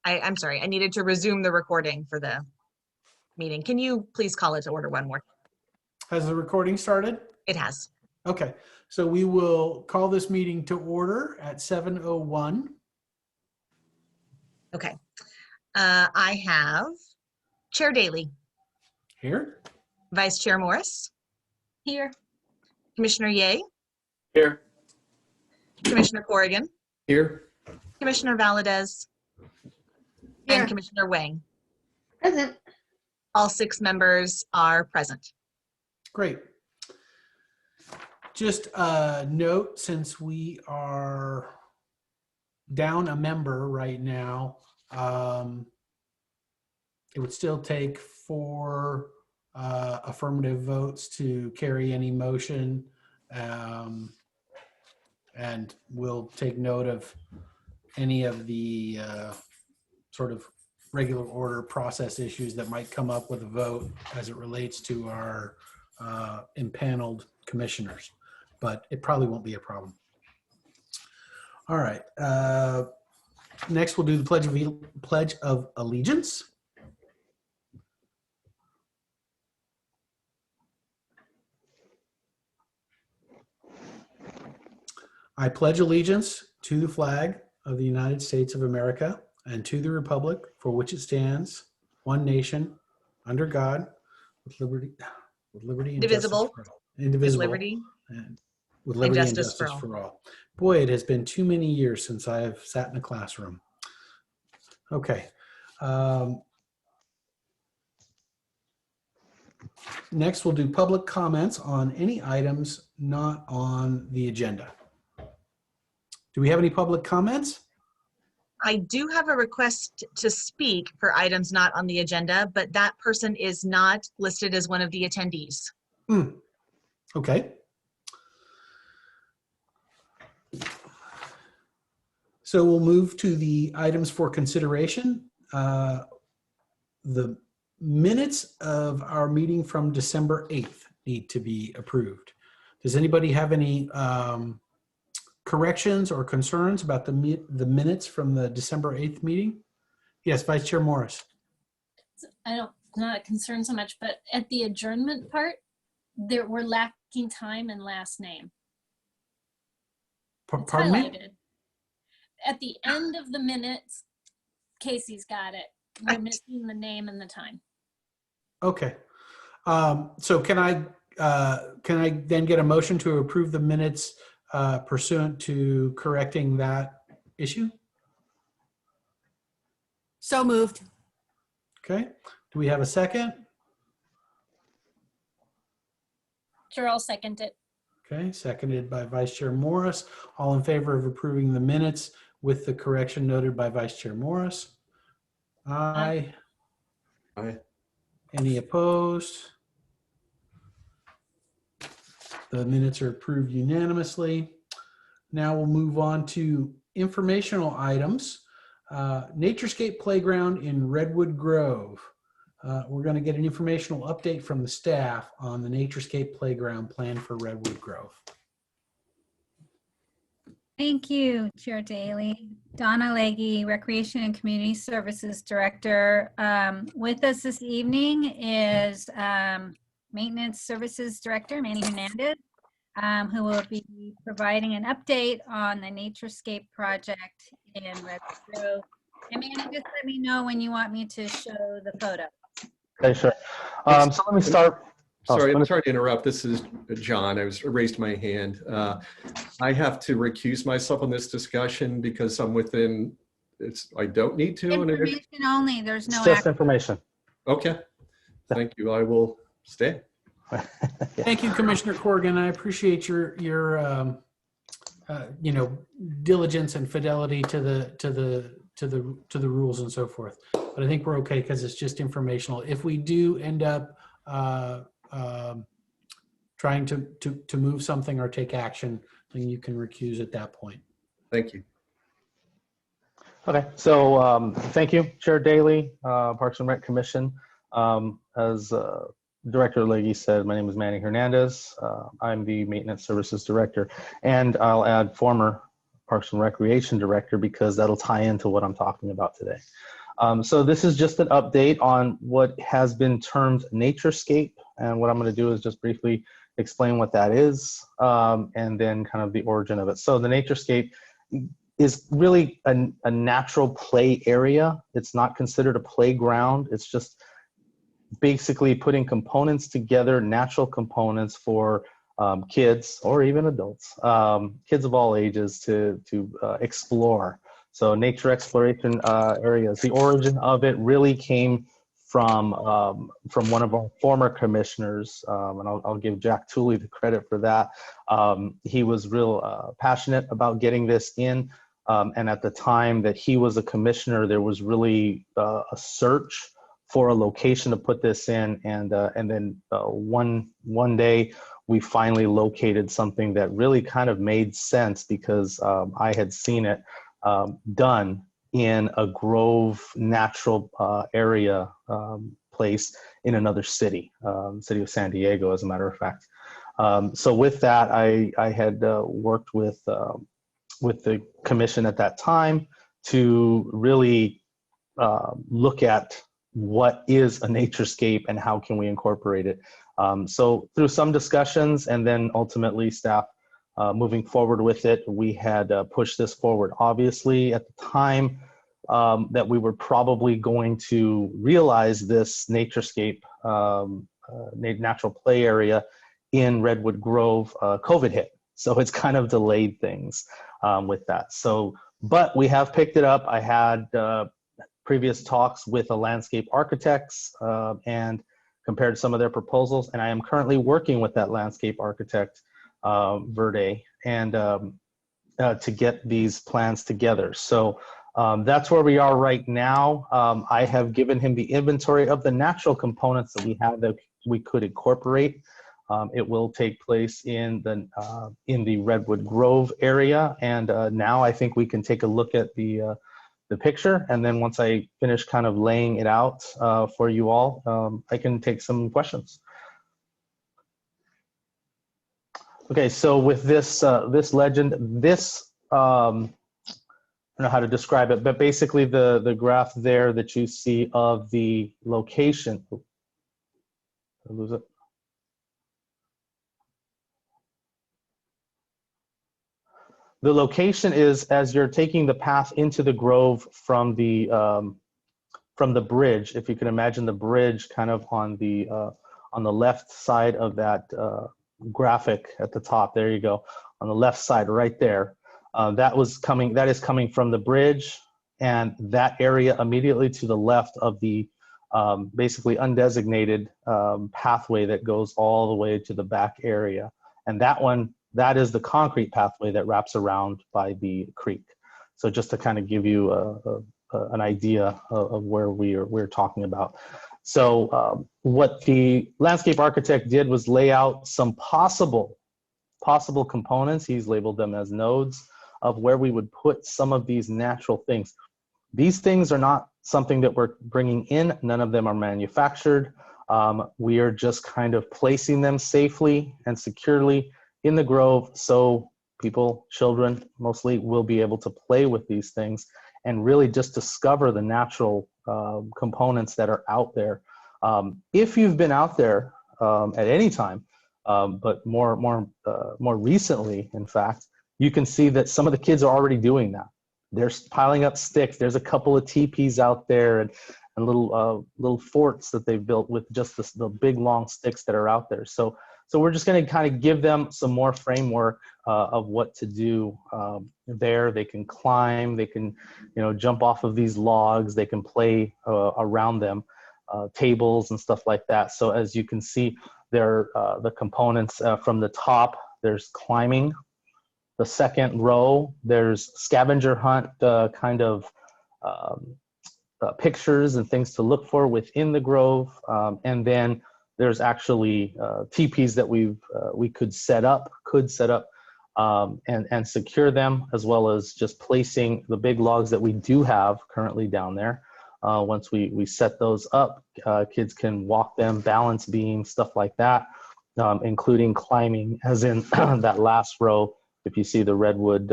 I'm sorry, I needed to resume the recording for the meeting. Can you please call it to order one more? Has the recording started? It has. Okay, so we will call this meeting to order at 7:01. Okay. I have Chair Daly, Here. Vice Chair Morris, Here. Commissioner Ye, Here. Commissioner Corrigan, Here. Commissioner Valadez, Here. and Commissioner Wang. Present. All 6 members are present. Great. Just a note, since we are down a member right now, it would still take 4 affirmative votes to carry any motion. And we'll take note of any of the sort of regular order process issues that might come up with a vote as it relates to our impaneled commissioners, but it probably won't be a problem. All right. Next, we'll do the Pledge of Allegiance. I pledge allegiance to the flag of the United States of America and to the republic for which it stands, one nation, under God, with liberty and Indivisible. justice for all. Indivisible. Liberty And with liberty and justice justice for for all. Boy, it has been too many years since I have sat in a classroom. Okay. Next, we'll do public comments on any items not on the agenda. Do we have any public comments? I do have a request to speak for items not on the agenda, but that person is not listed as one of the attendees. Okay. So we'll move to the items for consideration. The minutes of our meeting from December 8th need to be approved. Does anybody have any corrections or concerns about the minutes from the December 8th meeting? Yes, Vice Chair Morris. Not a concern so much, but at the adjournment part, we're lacking time and last name. It's Pardon me? highlighted. At the end of the minutes, Casey's got it. We're missing the name and the time. Okay. So can I then get a motion to approve the minutes pursuant to correcting that issue? So moved. Okay. Do we have a second? Sure, I'll second it. Okay, seconded by Vice Chair Morris. All in favor of approving the minutes with the correction noted by Vice Chair Morris? Aye. Aye. Any opposed? The minutes are approved unanimously. Now we'll move on to informational items. Naturescape Playground in Redwood Grove. We're going to get an informational update from the staff on the Naturescape Playground plan for Redwood Grove. Thank you, Chair Daly. Donna Legge, Recreation and Community Services Director. With us this evening is Maintenance Services Director, Manny Hernandez, who will be providing an update on the Naturescape project in Redwood Grove. And Manny, just let me know when you want me to show the photo. Okay, sure. So let me start. Sorry, I'm sorry to interrupt. This is John. I raised my hand. I have to recuse myself on this discussion because I'm within. I don't need to. Information only. There's no It's just action. information. Okay. Thank you. I will stay. Thank you, Commissioner Corrigan. I appreciate your diligence and fidelity to the rules and so forth. But I think we're okay because it's just informational. If we do end up trying to move something or take action, then you can recuse at that point. Thank you. Okay, so thank you, Chair Daly, Parks and Rec Commission. As Director Legge said, my name is Manny Hernandez. I'm the Maintenance Services Director, and I'll add former Parks and Recreation Director, because that'll tie into what I'm talking about today. So this is just an update on what has been termed Naturescape. And what I'm going to do is just briefly explain what that is, and then kind of the origin of it. So the Naturescape is really a natural play area. It's not considered a playground. It's just basically putting components together, natural components for kids or even adults, kids of all ages to explore. So nature exploration areas. The origin of it really came from one of our former commissioners, and I'll give Jack Tooley the credit for that. He was real passionate about getting this in, and at the time that he was a commissioner, there was really a search for a location to put this in, and then one day we finally located something that really kind of made sense, because I had seen it done in a Grove natural area place in another city, city of San Diego, as a matter of fact. So with that, I had worked with the commission at that time to really look at what is a naturescape and how can we incorporate it. So through some discussions, and then ultimately staff moving forward with it, we had pushed this forward. Obviously, at the time that we were probably going to realize this Naturescape natural play area in Redwood Grove, COVID hit. So it's kind of delayed things with that. So, but we have picked it up. I had previous talks with the landscape architects and compared some of their proposals, and I am currently working with that landscape architect, Verde, and to get these plans together. So that's where we are right now. I have given him the inventory of the natural components that we have that we could incorporate. It will take place in the Redwood Grove area, and now I think we can take a look at the picture, and then once I finish kind of laying it out for you all, I can take some questions. Okay, so with this this legend, this I don't know how to describe it, but basically the graph there that you see of the location. Did I lose it? The location is as you're taking the path into the Grove from the bridge. If you can imagine the bridge kind of on the left side of that graphic at the top. There you go, on the left side, right there. That is coming from the bridge, and that area immediately to the left of the basically undesignated pathway that goes all the way to the back area, and that is the concrete pathway that wraps around by the creek. So just to kind of give you an idea of where we're talking about. So what the landscape architect did was lay out some possible components. He's labeled them as nodes of where we would put some of these natural things. These things are not something that we're bringing in. None of them are manufactured. We are just kind of placing them safely and securely in the Grove, so people, children mostly, will be able to play with these things and really just discover the natural components that are out there. If you've been out there at any time, but more recently, in fact, you can see that some of the kids are already doing that. They're piling up sticks. There's a couple of teepees out there and little forts that they've built with just the big long sticks that are out there. So we're just going to kind of give them some more framework of what to do there. They can climb, they can, jump off of these logs, they can play around them, tables and stuff like that. So as you can see, there the components from the top, there's climbing. The second row, there's scavenger hunt kind of pictures and things to look for within the Grove, and then there's actually teepees that we could set up and secure them, as well as just placing the big logs that we do have currently down there. Once we set those up, kids can walk them, balance beam, stuff like that, including climbing, as in that last row. If you see the redwood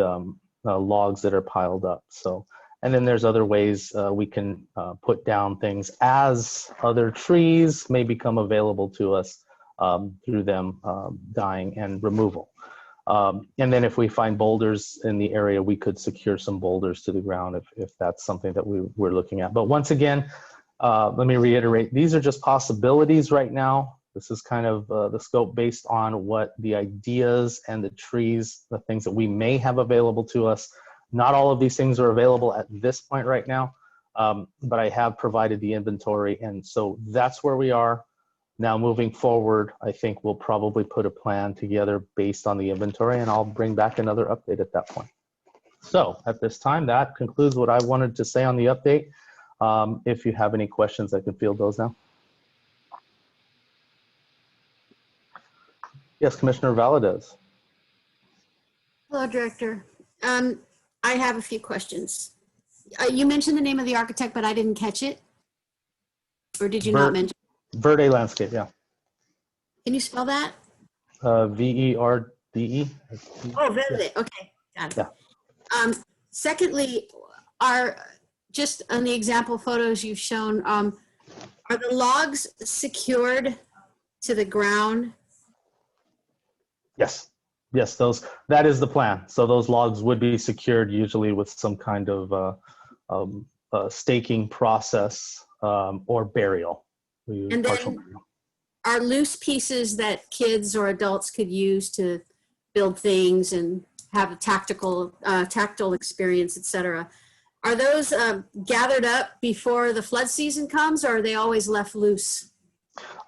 logs that are piled up. So, and then there's other ways we can put down things as other trees may become available to us through them dying and removal. And then if we find boulders in the area, we could secure some boulders to the ground if that's something that we're looking at. But once again, let me reiterate, these are just possibilities right now. This is kind of the scope based on what the ideas and the trees, the things that we may have available to us. Not all of these things are available at this point right now, but I have provided the inventory. And so that's where we are. Now moving forward, I think we'll probably put a plan together based on the inventory, and I'll bring back another update at that point. So at this time, that concludes what I wanted to say on the update. If you have any questions, I can field those now. Yes, Commissioner Valadez. Hello, Director. I have a few questions. You mentioned the name of the architect, but I didn't catch it. Or did you not mention? Verde Landscape, yeah. Can you spell that? V-E-R-D-E. Oh, Verde. Okay, got it. Yeah. Secondly, just on the example photos you've shown, are the logs secured to the ground? Yes. Yes, that is the plan. So those logs would be secured usually with some kind of staking process or burial. And then are loose pieces that kids or adults could use to build things and have a tactile experience, etc. Are those gathered up before the flood season comes, or are they always left loose?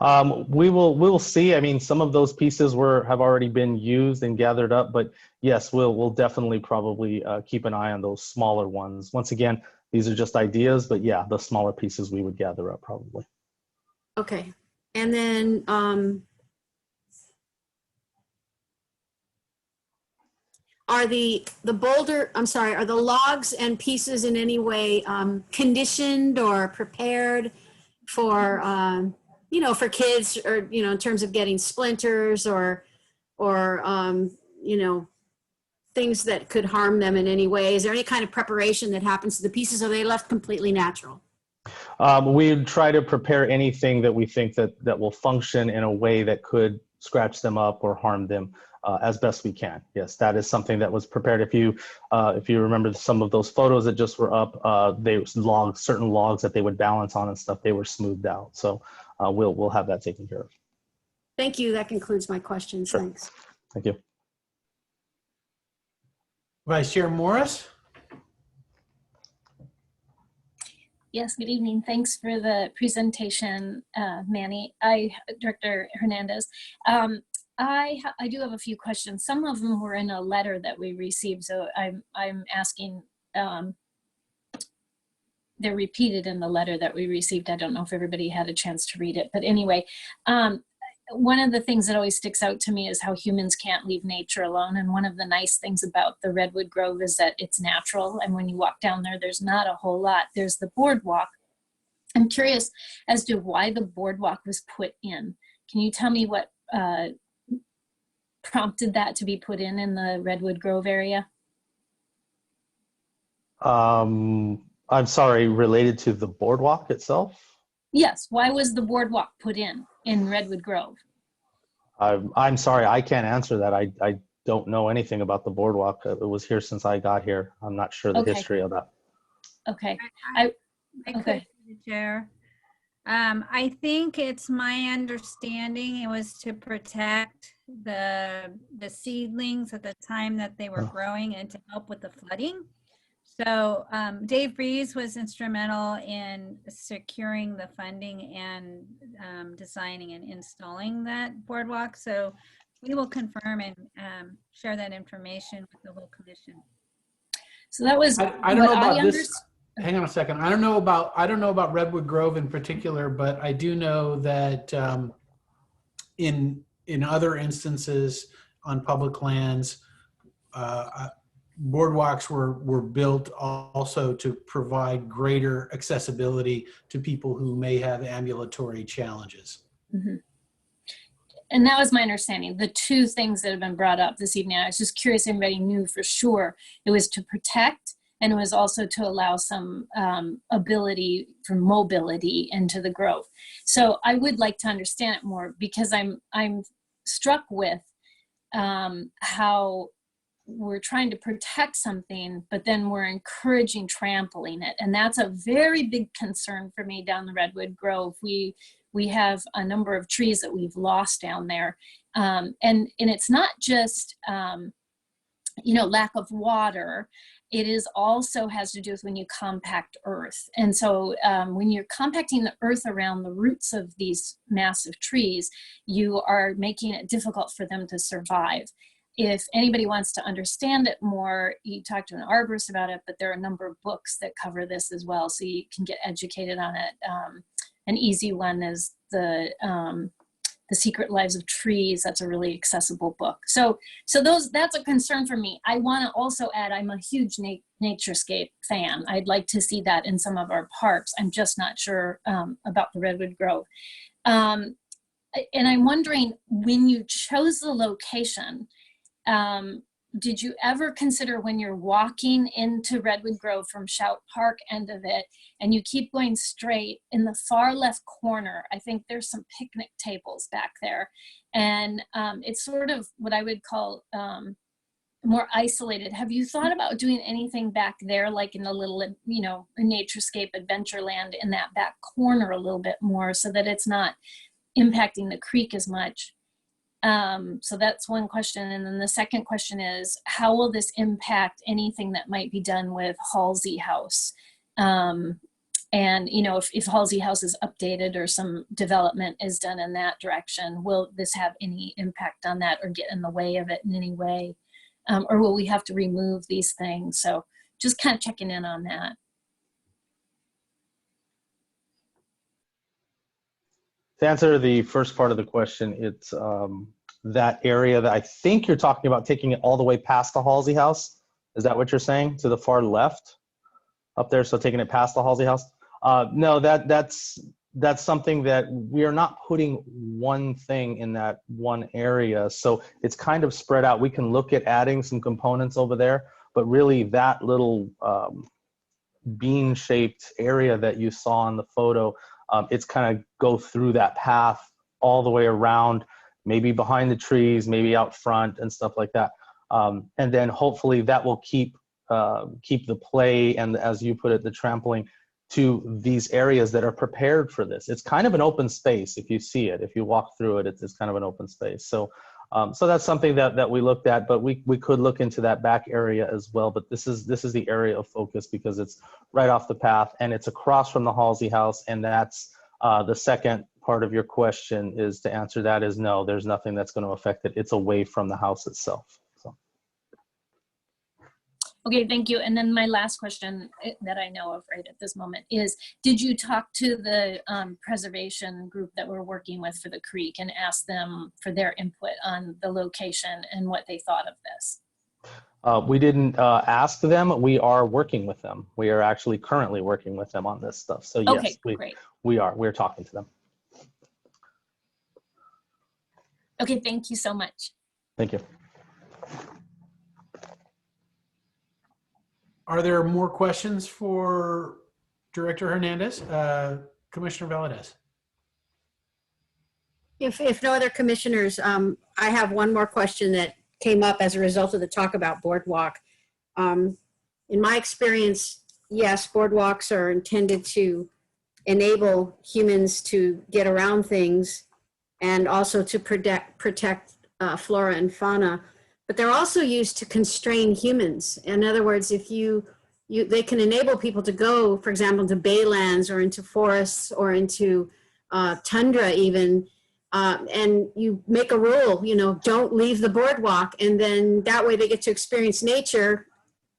We will see. I mean, some of those pieces have already been used and gathered up, but yes, we'll definitely probably keep an eye on those smaller ones. Once again, these are just ideas, but yeah, the smaller pieces we would gather up probably. Okay, and then are the logs and pieces in any way conditioned or prepared for for kids, or in terms of getting splinters or things that could harm them in any way? Is there any kind of preparation that happens to the pieces, or are they left completely natural? We try to prepare anything that we think that will function in a way that could scratch them up or harm them as best we can. Yes, that is something that was prepared. If you remember some of those photos that just were up, certain logs that they would balance on and stuff, they were smoothed out. So we'll have that taken care of. Thank you. That concludes my questions. Sure. Thanks. Thank you. Vice Chair Morris. Yes, good evening. Thanks for the presentation, Manny. Director Hernandez. I do have a few questions. Some of them were in a letter that we received, so I'm asking. They're repeated in the letter that we received. I don't know if everybody had a chance to read it, but anyway, one of the things that always sticks out to me is how humans can't leave nature alone. And one of the nice things about the Redwood Grove is that it's natural. And when you walk down there, there's not a whole lot. There's the boardwalk. I'm curious as to why the boardwalk was put in. Can you tell me what prompted that to be put in the Redwood Grove area? I'm sorry, related to the boardwalk itself? Yes, why was the boardwalk put in Redwood Grove? I'm sorry, I can't answer that. I don't know anything about the boardwalk. It was here since I got here. I'm not sure the history of that. Okay. I could, through the chair. I think it's my understanding it was to protect the seedlings at the time that they were growing and to help with the flooding. So Dave Breeze was instrumental in securing the funding and designing and installing that boardwalk. So we will confirm and share that information with the whole commission. So that was I don't know about this. Hang on a second. I don't know about Redwood Grove in particular, but I do know that in other instances on public lands, boardwalks were built also to provide greater accessibility to people who may have ambulatory challenges. Mm-hmm. and that was my understanding. The two things that have been brought up this evening, I was just curious if anybody knew for sure. It was to protect, and it was also to allow some ability for mobility into the grove. So I would like to understand it more, because I'm struck with how we're trying to protect something, but then we're encouraging trampling it. And that's a very big concern for me down the Redwood Grove. We have a number of trees that we've lost down there. And it's not just, lack of water. It is also has to do with when you compact earth. And so when you're compacting the earth around the roots of these massive trees, you are making it difficult for them to survive. If anybody wants to understand it more, you talk to an arborist about it, but there are a number of books that cover this as well, so you can get educated on it. An easy one is the Secret Lives of Trees. That's a really accessible book. So that's a concern for me. I want to also add, I'm a huge Naturescape fan. I'd like to see that in some of our parks. I'm just not sure about the Redwood Grove. And I'm wondering, when you chose the location, did you ever consider, when you're walking into Redwood Grove from Shout Park end of it, and you keep going straight, in the far left corner, I think there's some picnic tables back there. And it's sort of what I would call more isolated. Have you thought about doing anything back there, like in a little, a Naturescape Adventureland in that back corner a little bit more, so that it's not impacting the creek as much? So that's one question. And then the second question is, how will this impact anything that might be done with Halsey House? And, if Halsey House is updated or some development is done in that direction, will this have any impact on that or get in the way of it in any way? Or will we have to remove these things? So just kind of checking in on that. To answer the first part of the question, it's that area that I think you're talking about, taking it all the way past the Halsey House. Is that what you're saying? To the far left up there, so taking it past the Halsey House? No, that's something that we are not putting one thing in that one area. So it's kind of spread out. We can look at adding some components over there, but really that little bean-shaped area that you saw in the photo, it's kind of go through that path all the way around, maybe behind the trees, maybe out front and stuff like that. And then hopefully that will keep the play and, as you put it, the trampling to these areas that are prepared for this. It's kind of an open space. If you see it, if you walk through it, it's kind of an open space. So that's something that we looked at, but we could look into that back area as well. But this is the area of focus because it's right off the path and it's across from the Halsey House. And that's the second part of your question, is to answer that is no, there's nothing that's going to affect it. It's away from the house itself. So. Okay, thank you. And then my last question that I know of right at this moment is, did you talk to the preservation group that we're working with for the creek and ask them for their input on the location and what they thought of this? We didn't ask them. We are working with them. We are actually currently working with them on this stuff. So yes, okay, great. We're talking to them. Okay, thank you so much. Thank you. Are there more questions for Director Hernandez? Commissioner Valadez? If no other commissioners, I have one more question that came up as a result of the talk about Boardwalk. In my experience, yes, boardwalks are intended to enable humans to get around things and also to protect flora and fauna, but they're also used to constrain humans. In other words, if they can enable people to go, for example, to baylands or into forests or into tundra even, and you make a rule, don't leave the boardwalk, and then that way they get to experience nature.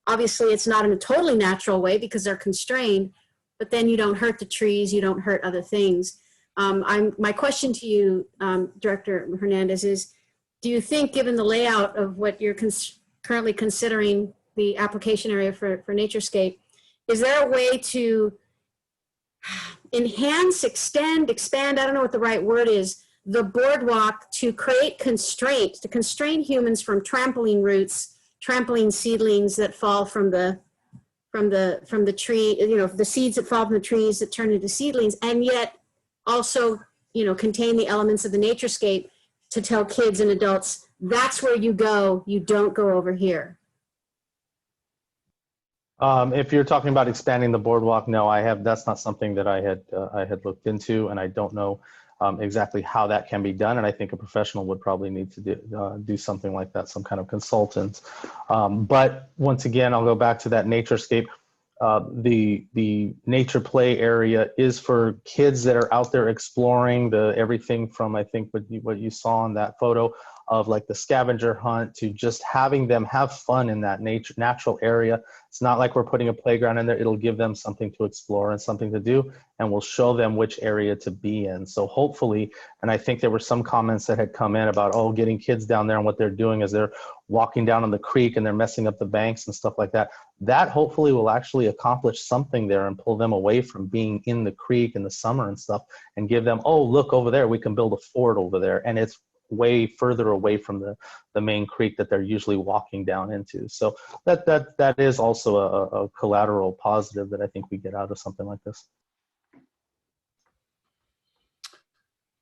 Obviously, it's not in a totally natural way because they're constrained, but then you don't hurt the trees, you don't hurt other things. My question to you, Director Hernandez, is, do you think, given the layout of what you're currently considering the application area for Naturescape, is there a way to enhance, extend, expand, I don't know what the right word is, the boardwalk to create constraints, to constrain humans from trampoline roots, trampoline seedlings that fall from the tree, you know, the seeds that fall from the trees that turn into seedlings, and yet also, you know, contain the elements of the naturescape to tell kids and adults, that's where you go, you don't go over here. If you're talking about expanding the boardwalk, no, that's not something that I had looked into, and I don't know exactly how that can be done. And I think a professional would probably need to do something like that, some kind of consultant. But once again, I'll go back to that naturescape. The nature play area is for kids that are out there exploring everything from, I think, what you saw in that photo of like the scavenger hunt to just having them have fun in that natural area. It's not like we're putting a playground in there. It'll give them something to explore and something to do, and we'll show them which area to be in. So hopefully, and I think there were some comments that had come in about, oh, getting kids down there, and what they're doing is they're walking down on the creek and they're messing up the banks and stuff like that. That hopefully will actually accomplish something there and pull them away from being in the creek in the summer and stuff, and give them, oh, look over there, we can build a fort over there. And it's way further away from the main creek that they're usually walking down into. So that is also a collateral positive that I think we get out of something like this.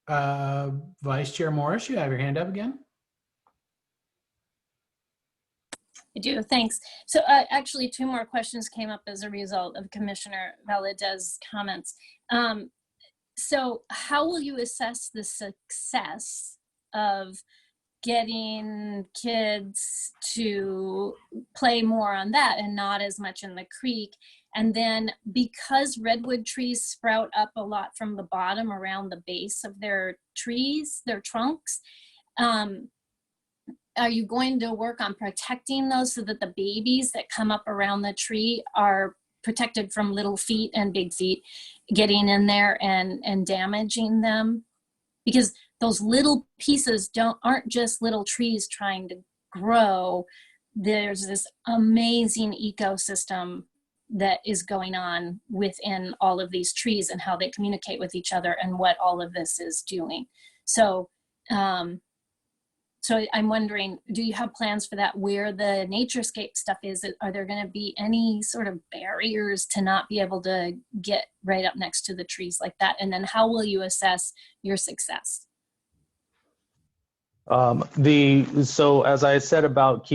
Vice Chair Morris, you have your hand up again. I do, thanks. So actually 2 more questions came up as a result of Commissioner Valadez's comments. So how will you assess the success of getting kids to play more on that and not as much in the creek? And then because redwood trees sprout up a lot from the bottom around the base of their trees, their trunks, are you going to work on protecting those so that the babies that come up around the tree are protected from little feet and big feet getting in there and damaging them? Because those little pieces aren't just little trees trying to grow. There's this amazing ecosystem that is going on within all of these trees and how they communicate with each other and what all of this is doing. So, so I'm wondering, do you have plans for that where the Naturescape stuff is? Are there going to be any sort of barriers to not be able to get right up next to the trees like that? And then how will you assess your success? So as I said about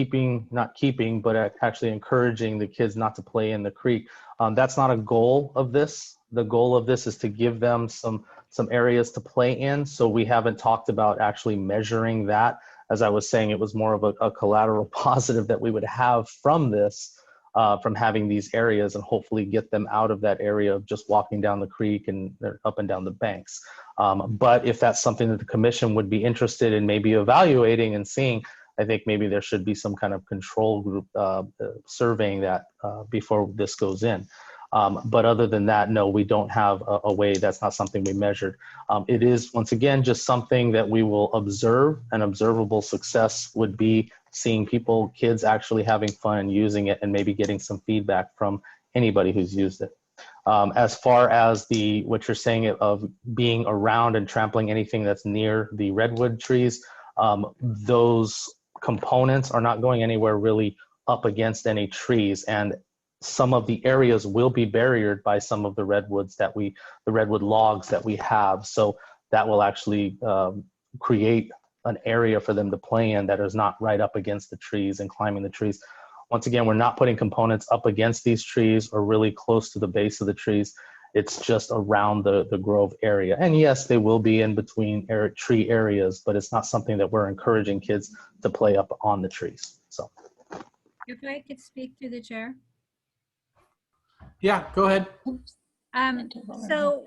not keeping, but actually encouraging the kids not to play in the creek, that's not a goal of this. The goal of this is to give them some areas to play in. So we haven't talked about actually measuring that. As I was saying, it was more of a collateral positive that we would have from this, from having these areas, and hopefully get them out of that area of just walking down the creek and up and down the banks. But if that's something that the commission would be interested in maybe evaluating and seeing, I think maybe there should be some kind of control group surveying that before this goes in. But other than that, no, we don't have a way. That's not something we measured. It is, once again, just something that we will observe. An observable success would be seeing kids actually having fun and using it, and maybe getting some feedback from anybody who's used it. As far as what you're saying of being around and trampling anything that's near the redwood trees, those components are not going anywhere really up against any trees, and some of the areas will be barriered by some of the redwood logs that we have. So that will actually create an area for them to play in that is not right up against the trees and climbing the trees. Once again, we're not putting components up against these trees or really close to the base of the trees. It's just around the grove area. And yes, they will be in between tree areas, but it's not something that we're encouraging kids to play up on the trees. So, If I could speak through the chair. Yeah, go ahead. So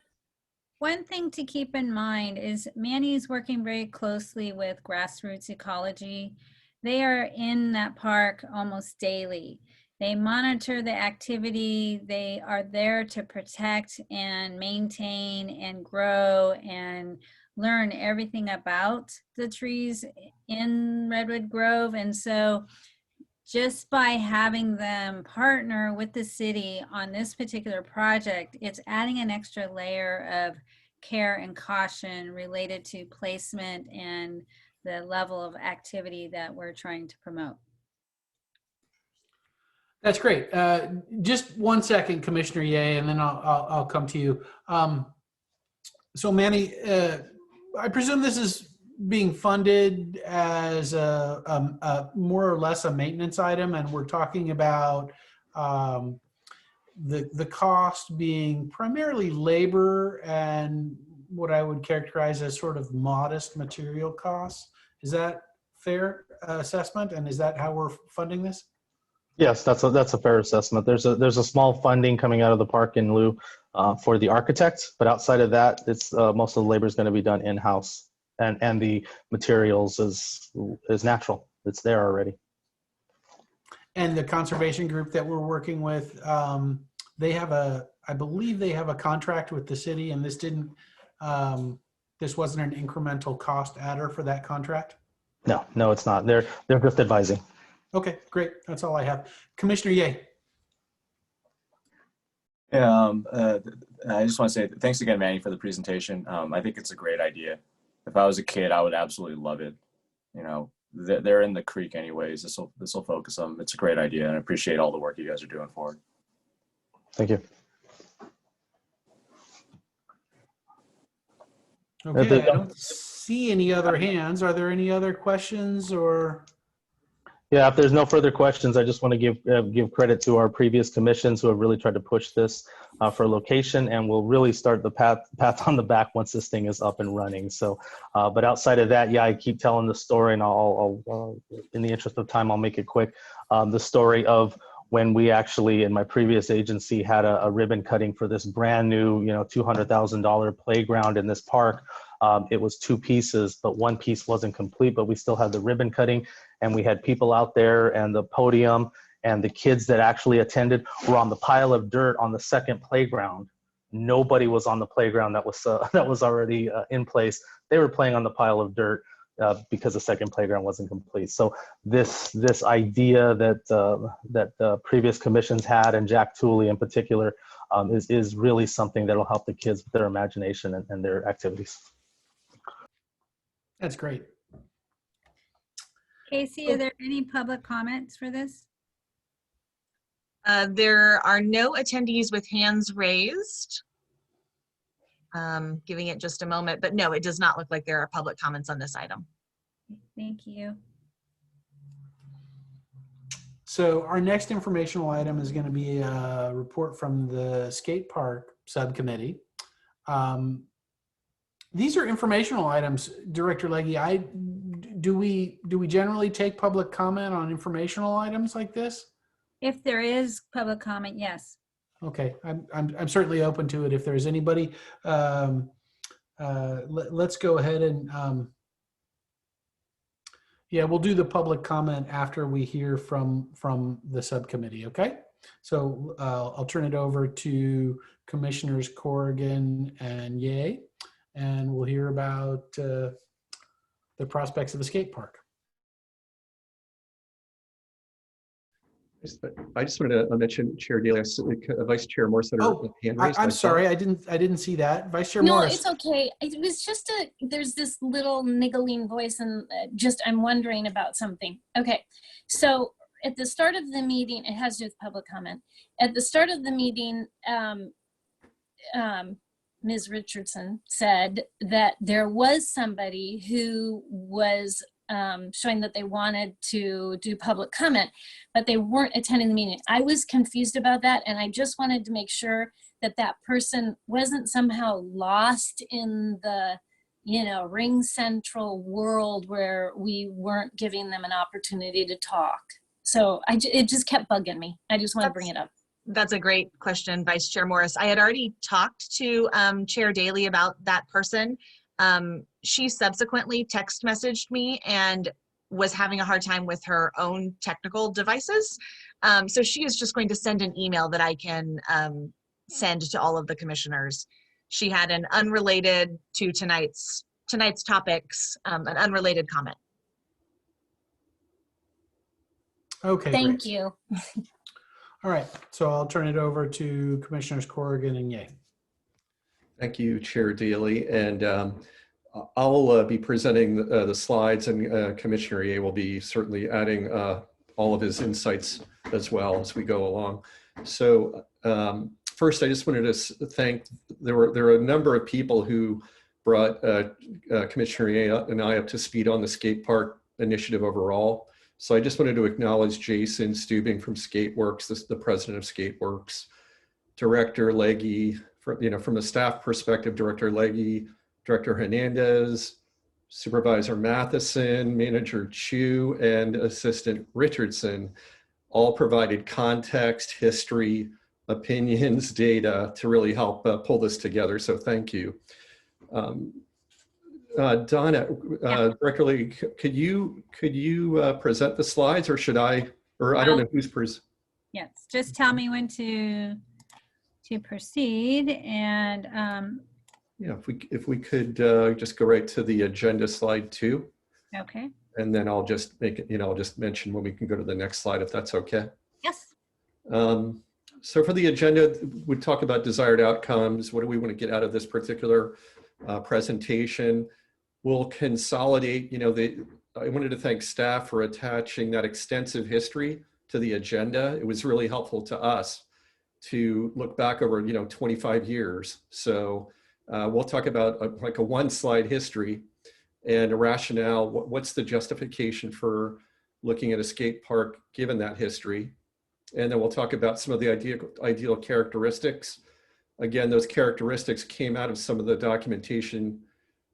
one thing to keep in mind is Manny is working very closely with grassroots ecology. They are in that park almost daily. They monitor the activity. They are there to protect and maintain and grow and learn everything about the trees in Redwood Grove. And so just by having them partner with the city on this particular project, it's adding an extra layer of care and caution related to placement and the level of activity that we're trying to promote. That's great. Just 1 second, Commissioner Ye, and then I'll come to you. So Manny, I presume this is being funded as a more or less a maintenance item, and we're talking about the cost being primarily labor and what I would characterize as sort of modest material costs. Is that fair assessment? And is that how we're funding this? Yes, that's a fair assessment. There's a small funding coming out of the park in lieu for the architect, but outside of that, it's most of the labor is going to be done in-house, and the materials is natural. It's there already. And the conservation group that we're working with, they have I believe they have a contract with the city, and this wasn't an incremental cost adder for that contract? No, it's not. They're just advising. Okay, great. That's all I have. Commissioner Ye. Yeah, I just want to say thanks again, Manny, for the presentation. I think it's a great idea. If I was a kid, I would absolutely love it. You know, they're in the creek anyways. This will focus them. It's a great idea, and I appreciate all the work you guys are doing for it. Thank you. Okay, I don't see any other hands. Are there any other questions or? Yeah, if there's no further questions, I just want to give credit to our previous commissions who have really tried to push this for location, and we'll really start the path on the back once this thing is up and running. So, but outside of that, yeah, I keep telling the story, and I'll in the interest of time, I'll make it quick. The story of when we actually, in my previous agency, had a ribbon cutting for this brand new, $200,000 playground in this park. It was 2 pieces, but 1 piece wasn't complete, but we still had the ribbon cutting, and we had people out there, and the podium, and the kids that actually attended were on the pile of dirt on the second playground. Nobody was on the playground that was already in place. They were playing on the pile of dirt because the second playground wasn't complete. So this idea that previous commissions had, and Jack Tooley in particular, is really something that will help the kids with their imagination and their activities. That's great. Casey, are there any public comments for this? There are no attendees with hands raised. Giving it just a moment, but no, it does not look like there are public comments on this item. Thank you. So our next informational item is going to be a report from the Skatepark Subcommittee. These are informational items, Director Legge. Do we generally take public comment on informational items like this? If there is public comment, yes. Okay, I'm certainly open to it. If there's anybody, let's go ahead and yeah, we'll do the public comment after we hear from the subcommittee. Okay, so I'll turn it over to Commissioners Corrigan and Ye, and we'll hear about the prospects of the skate park. I just wanted to mention Chair Daly, Vice Chair Morris had her hand raised. I'm sorry, I didn't see that. Vice Chair No, Morris. it's okay. It was just there's this little niggling voice, and I'm wondering about something. Okay, so at the start of the meeting, it has to do with public comment. At the start of the meeting, Ms. Richardson said that there was somebody who was showing that they wanted to do public comment, but they weren't attending the meeting. I was confused about that, and I just wanted to make sure that that person wasn't somehow lost in the, Ring Central world where we weren't giving them an opportunity to talk. So it just kept bugging me. I just want to bring it up. That's a great question, Vice Chair Morris. I had already talked to Chair Daly about that person. She subsequently text messaged me and was having a hard time with her own technical devices. So she is just going to send an email that I can send to all of the commissioners. She had an unrelated to tonight's topics, an unrelated comment. Okay. Thank great. you. All right, so I'll turn it over to Commissioners Corrigan and Ye. Thank you, Chair Daly. And I'll be presenting the slides, and Commissioner Ye will be certainly adding all of his insights as well as we go along. So first, I just wanted to thank, there were a number of people who brought Commissioner Ye and I up to speed on the skate park initiative overall. So I just wanted to acknowledge Jason Stubing from SkateWorks, the president of SkateWorks, Director Legge, from a staff perspective, Director Legge, Director Hernandez, Supervisor Matheson, Manager Chu, and Assistant Richardson all provided context, history, opinions, data to really help pull this together. So thank you. Donna, Director Legge, could you present the slides, or should I? Or I don't know who's presenting. Yes, just tell me when to proceed. And yeah, if we could just go right to the agenda slide 2. okay. And then I'll just make it, I'll just mention when we can go to the next slide, if that's okay. Yes. So for the agenda, we talk about desired outcomes. What do we want to get out of this particular presentation? We'll consolidate, I wanted to thank staff for attaching that extensive history to the agenda. It was really helpful to us to look back over, 25 years. So we'll talk about like a one-slide history and a rationale. What's the justification for looking at a skate park given that history? And then we'll talk about some of the ideal characteristics. Again, those characteristics came out of some of the documentation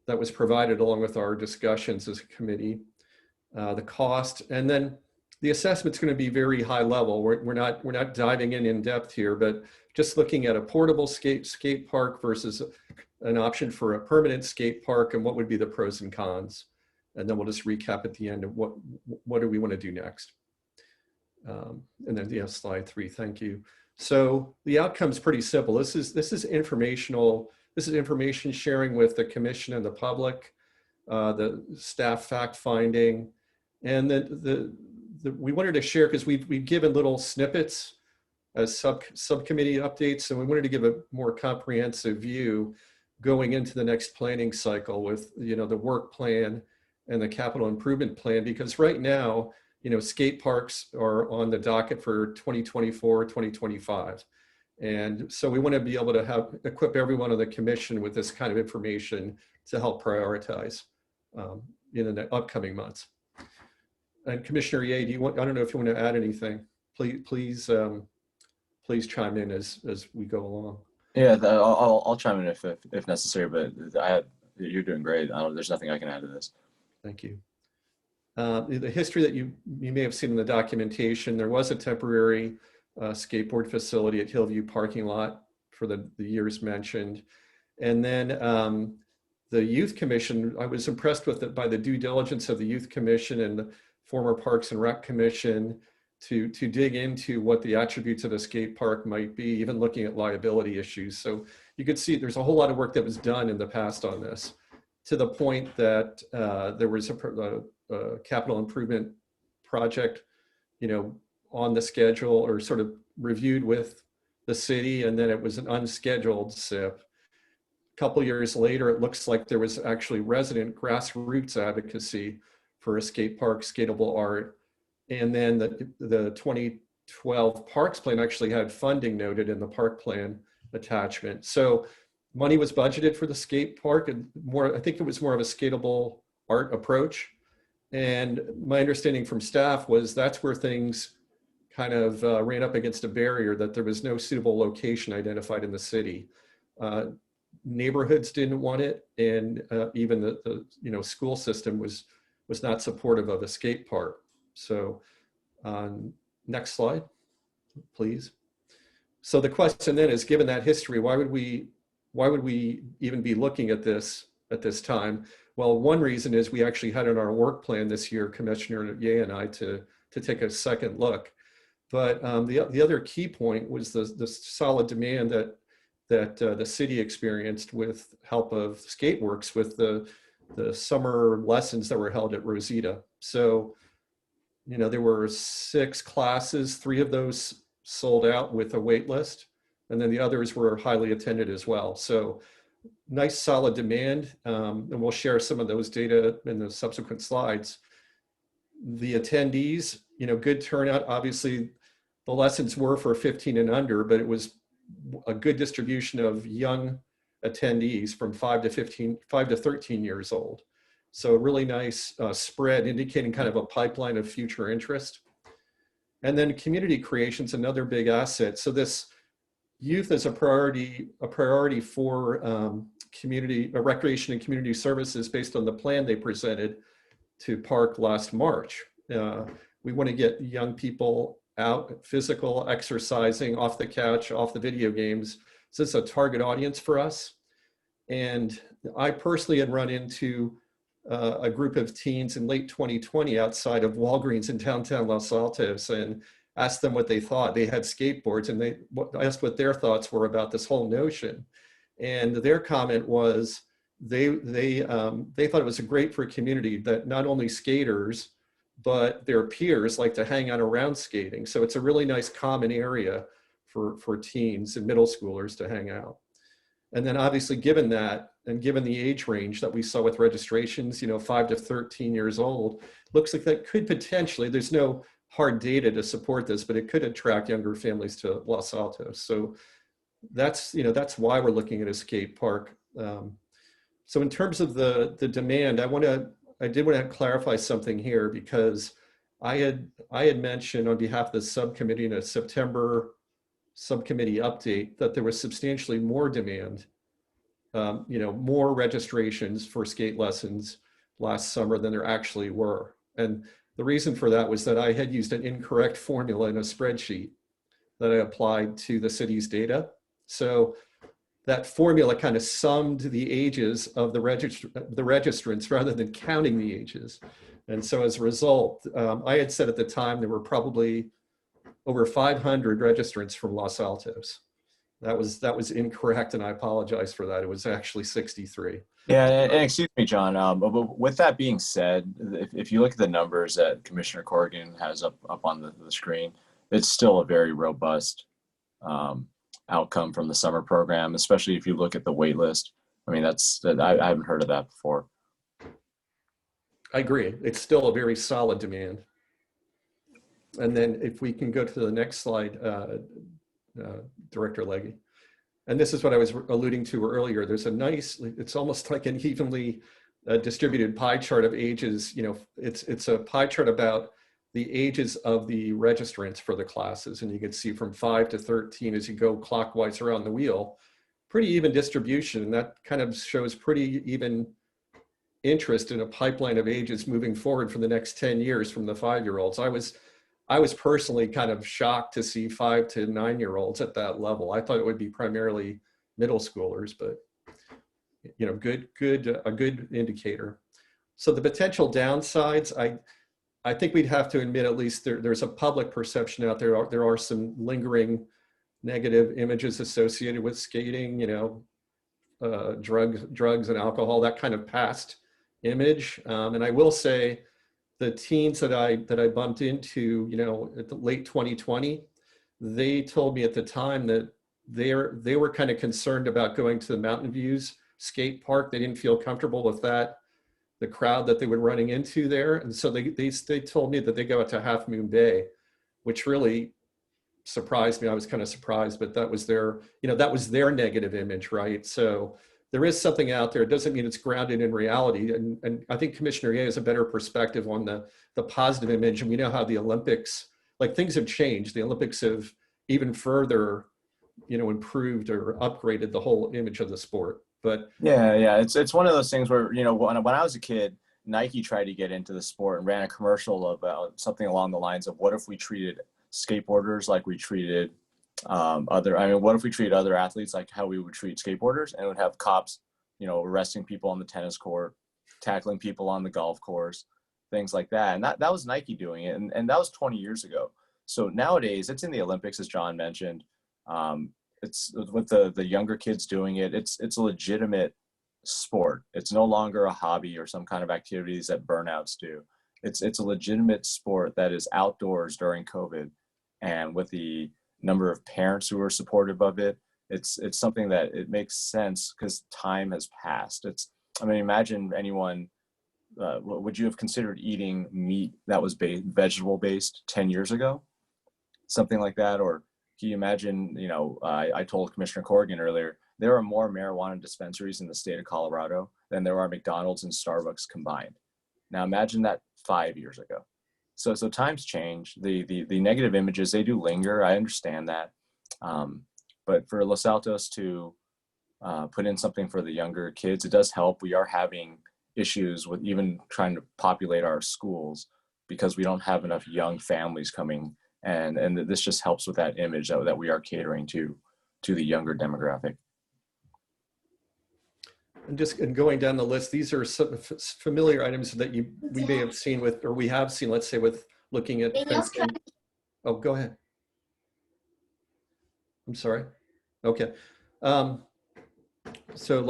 that was provided along with our discussions as a committee. The cost, and then the assessment's going to be very high level. We're not diving in depth here, but just looking at a portable skate park versus an option for a permanent skate park, and what would be the pros and cons. And then we'll just recap at the end of what do we want to do next. And then slide 3, thank you. So the outcome's pretty simple. This is informational. This is information sharing with the commission and the public, the staff fact finding, and we wanted to share because we've given little snippets as subcommittee updates, and we wanted to give a more comprehensive view going into the next planning cycle with the work plan and the capital improvement plan, because right now skate parks are on the docket for 2024, 2025. And so we want to be able to equip everyone on the commission with this kind of information to help prioritize in the upcoming months. And Commissioner Ye, I don't know if you want to add anything. Please chime in as we go along. Yeah, I'll chime in if necessary, but you're doing great. There's nothing I can add to this. Thank you. The history that you may have seen in the documentation, there was a temporary skateboard facility at Hillview parking lot for the years mentioned. And then the Youth Commission, I was impressed by the due diligence of the Youth Commission and the former Parks and Rec Commission to dig into what the attributes of a skate park might be, even looking at liability issues. So you could see there's a whole lot of work that was done in the past on this, to the point that there was a capital improvement project, on the schedule or sort of reviewed with the city, and then it was an unscheduled SIP. A couple years later, it looks like there was actually resident grassroots advocacy for a skate park, skatable art. And then the 2012 Parks Plan actually had funding noted in the park plan attachment. So money was budgeted for the skate park, and I think it was more of a skatable art approach. And my understanding from staff was that's where things kind of ran up against a barrier, that there was no suitable location identified in the city. Neighborhoods didn't want it, and even the school system was not supportive of a skate park. So next slide, please. So the question then is, given that history, why would we even be looking at this at this time? Well, one reason is we actually had in our work plan this year, Commissioner Ye and I, to take a second look. But the other key point was the solid demand that the city experienced with help of SkateWorks with the summer lessons that were held at Rosita. So, there were 6 classes, 3 of those sold out with a wait list, and then the others were highly attended as well. So nice solid demand, and we'll share some of those data in the subsequent slides. The attendees, good turnout. Obviously, the lessons were for 15 and under, but it was a good distribution of young attendees from 5 to 13 years old. So a really nice spread, indicating kind of a pipeline of future interest. And then community creation's another big asset. So this youth is a priority for recreation and community services based on the plan they presented to Park last March. We want to get young people out, physical, exercising, off the couch, off the video games. So it's a target audience for us. And I personally had run into a group of teens in late 2020 outside of Walgreens in downtown Los Altos and asked them what they thought. They had skateboards, and I asked what their thoughts were about this whole notion. And their comment was they thought it was great for a community that not only skaters, but their peers like to hang out around skating. So it's a really nice common area for teens and middle schoolers to hang out. And then obviously given that, and given the age range that we saw with registrations, 5 to 13 years old, looks like that could potentially, there's no hard data to support this, but it could attract younger families to Los Altos. So that's why we're looking at a skate park. So in terms of the demand, I did want to clarify something here, because I had mentioned on behalf of the subcommittee in a September subcommittee update that there was substantially more demand, more registrations for skate lessons last summer than there actually were. And the reason for that was that I had used an incorrect formula in a spreadsheet that I applied to the city's data. So that formula kind of summed the ages of the registrants rather than counting the ages. And so as a result, I had said at the time there were probably over 500 registrants from Los Altos. That was incorrect, and I apologize for that. It was actually 63. Yeah, and excuse me, John, but with that being said, if you look at the numbers that Commissioner Corrigan has up on the screen, it's still a very robust outcome from the summer program, especially if you look at the wait list. I mean, I haven't heard of that before. I agree. It's still a very solid demand. And then if we can go to the next slide, Director Legge. And this is what I was alluding to earlier. There's a nice, it's almost like an evenly distributed pie chart of ages. It's a pie chart about the ages of the registrants for the classes. And you can see from 5 to 13 as you go clockwise around the wheel, pretty even distribution. And that kind of shows pretty even interest in a pipeline of ages moving forward for the next 10 years from the 5-year-olds. I was personally kind of shocked to see 5 to 9-year-olds at that level. I thought it would be primarily middle schoolers, but a good indicator. So the potential downsides, I think we'd have to admit, at least there's a public perception out there. There are some lingering negative images associated with skating, drugs and alcohol, that kind of past image. And I will say, the teens that I bumped into, at the late 2020, they told me at the time that they were kind of concerned about going to the Mountain Views skate park. They didn't feel comfortable with that, the crowd that they were running into there. And so they told me that they go out to Half Moon Bay, which really surprised me. I was kind of surprised, but that was their negative image, right? So there is something out there. It doesn't mean it's grounded in reality. And I think Commissioner Ye has a better perspective on the positive image. And we know how the Olympics, things have changed. The Olympics have even further, improved or upgraded the whole image of the sport. But yeah, it's one of those things where, when I was a kid, Nike tried to get into the sport and ran a commercial about something along the lines of, what if we treated skateboarders like we treated what if we treat other athletes like how we would treat skateboarders, and it would have cops, arresting people on the tennis court, tackling people on the golf course, things like that. And that was Nike doing it. And that was 20 years ago. So nowadays it's in the Olympics, as John mentioned. It's with the younger kids doing it. It's a legitimate sport. It's no longer a hobby or some kind of activities that burnouts do. It's a legitimate sport that is outdoors during COVID. And with the number of parents who are supportive of it, it's something that it makes sense because time has passed. I mean, imagine anyone, would you have considered eating meat that was vegetable based 10 years ago? Something like that? Or can you imagine, you know, I told Commissioner Corrigan earlier, there are more marijuana dispensaries in the state of Colorado than there are McDonald's and Starbucks combined. Now imagine that 5 years ago. So times change. The negative images, they do linger. I understand that. But for Los Altos to put in something for the younger kids, it does help. We are having issues with even trying to populate our schools because we don't have enough young families coming. And this just helps with that image that we are catering to the younger demographic. And going down the list, these are some familiar items that we may have seen with, or we have seen, let's say, with looking at fencing. Oh, go ahead. I'm sorry. Okay. So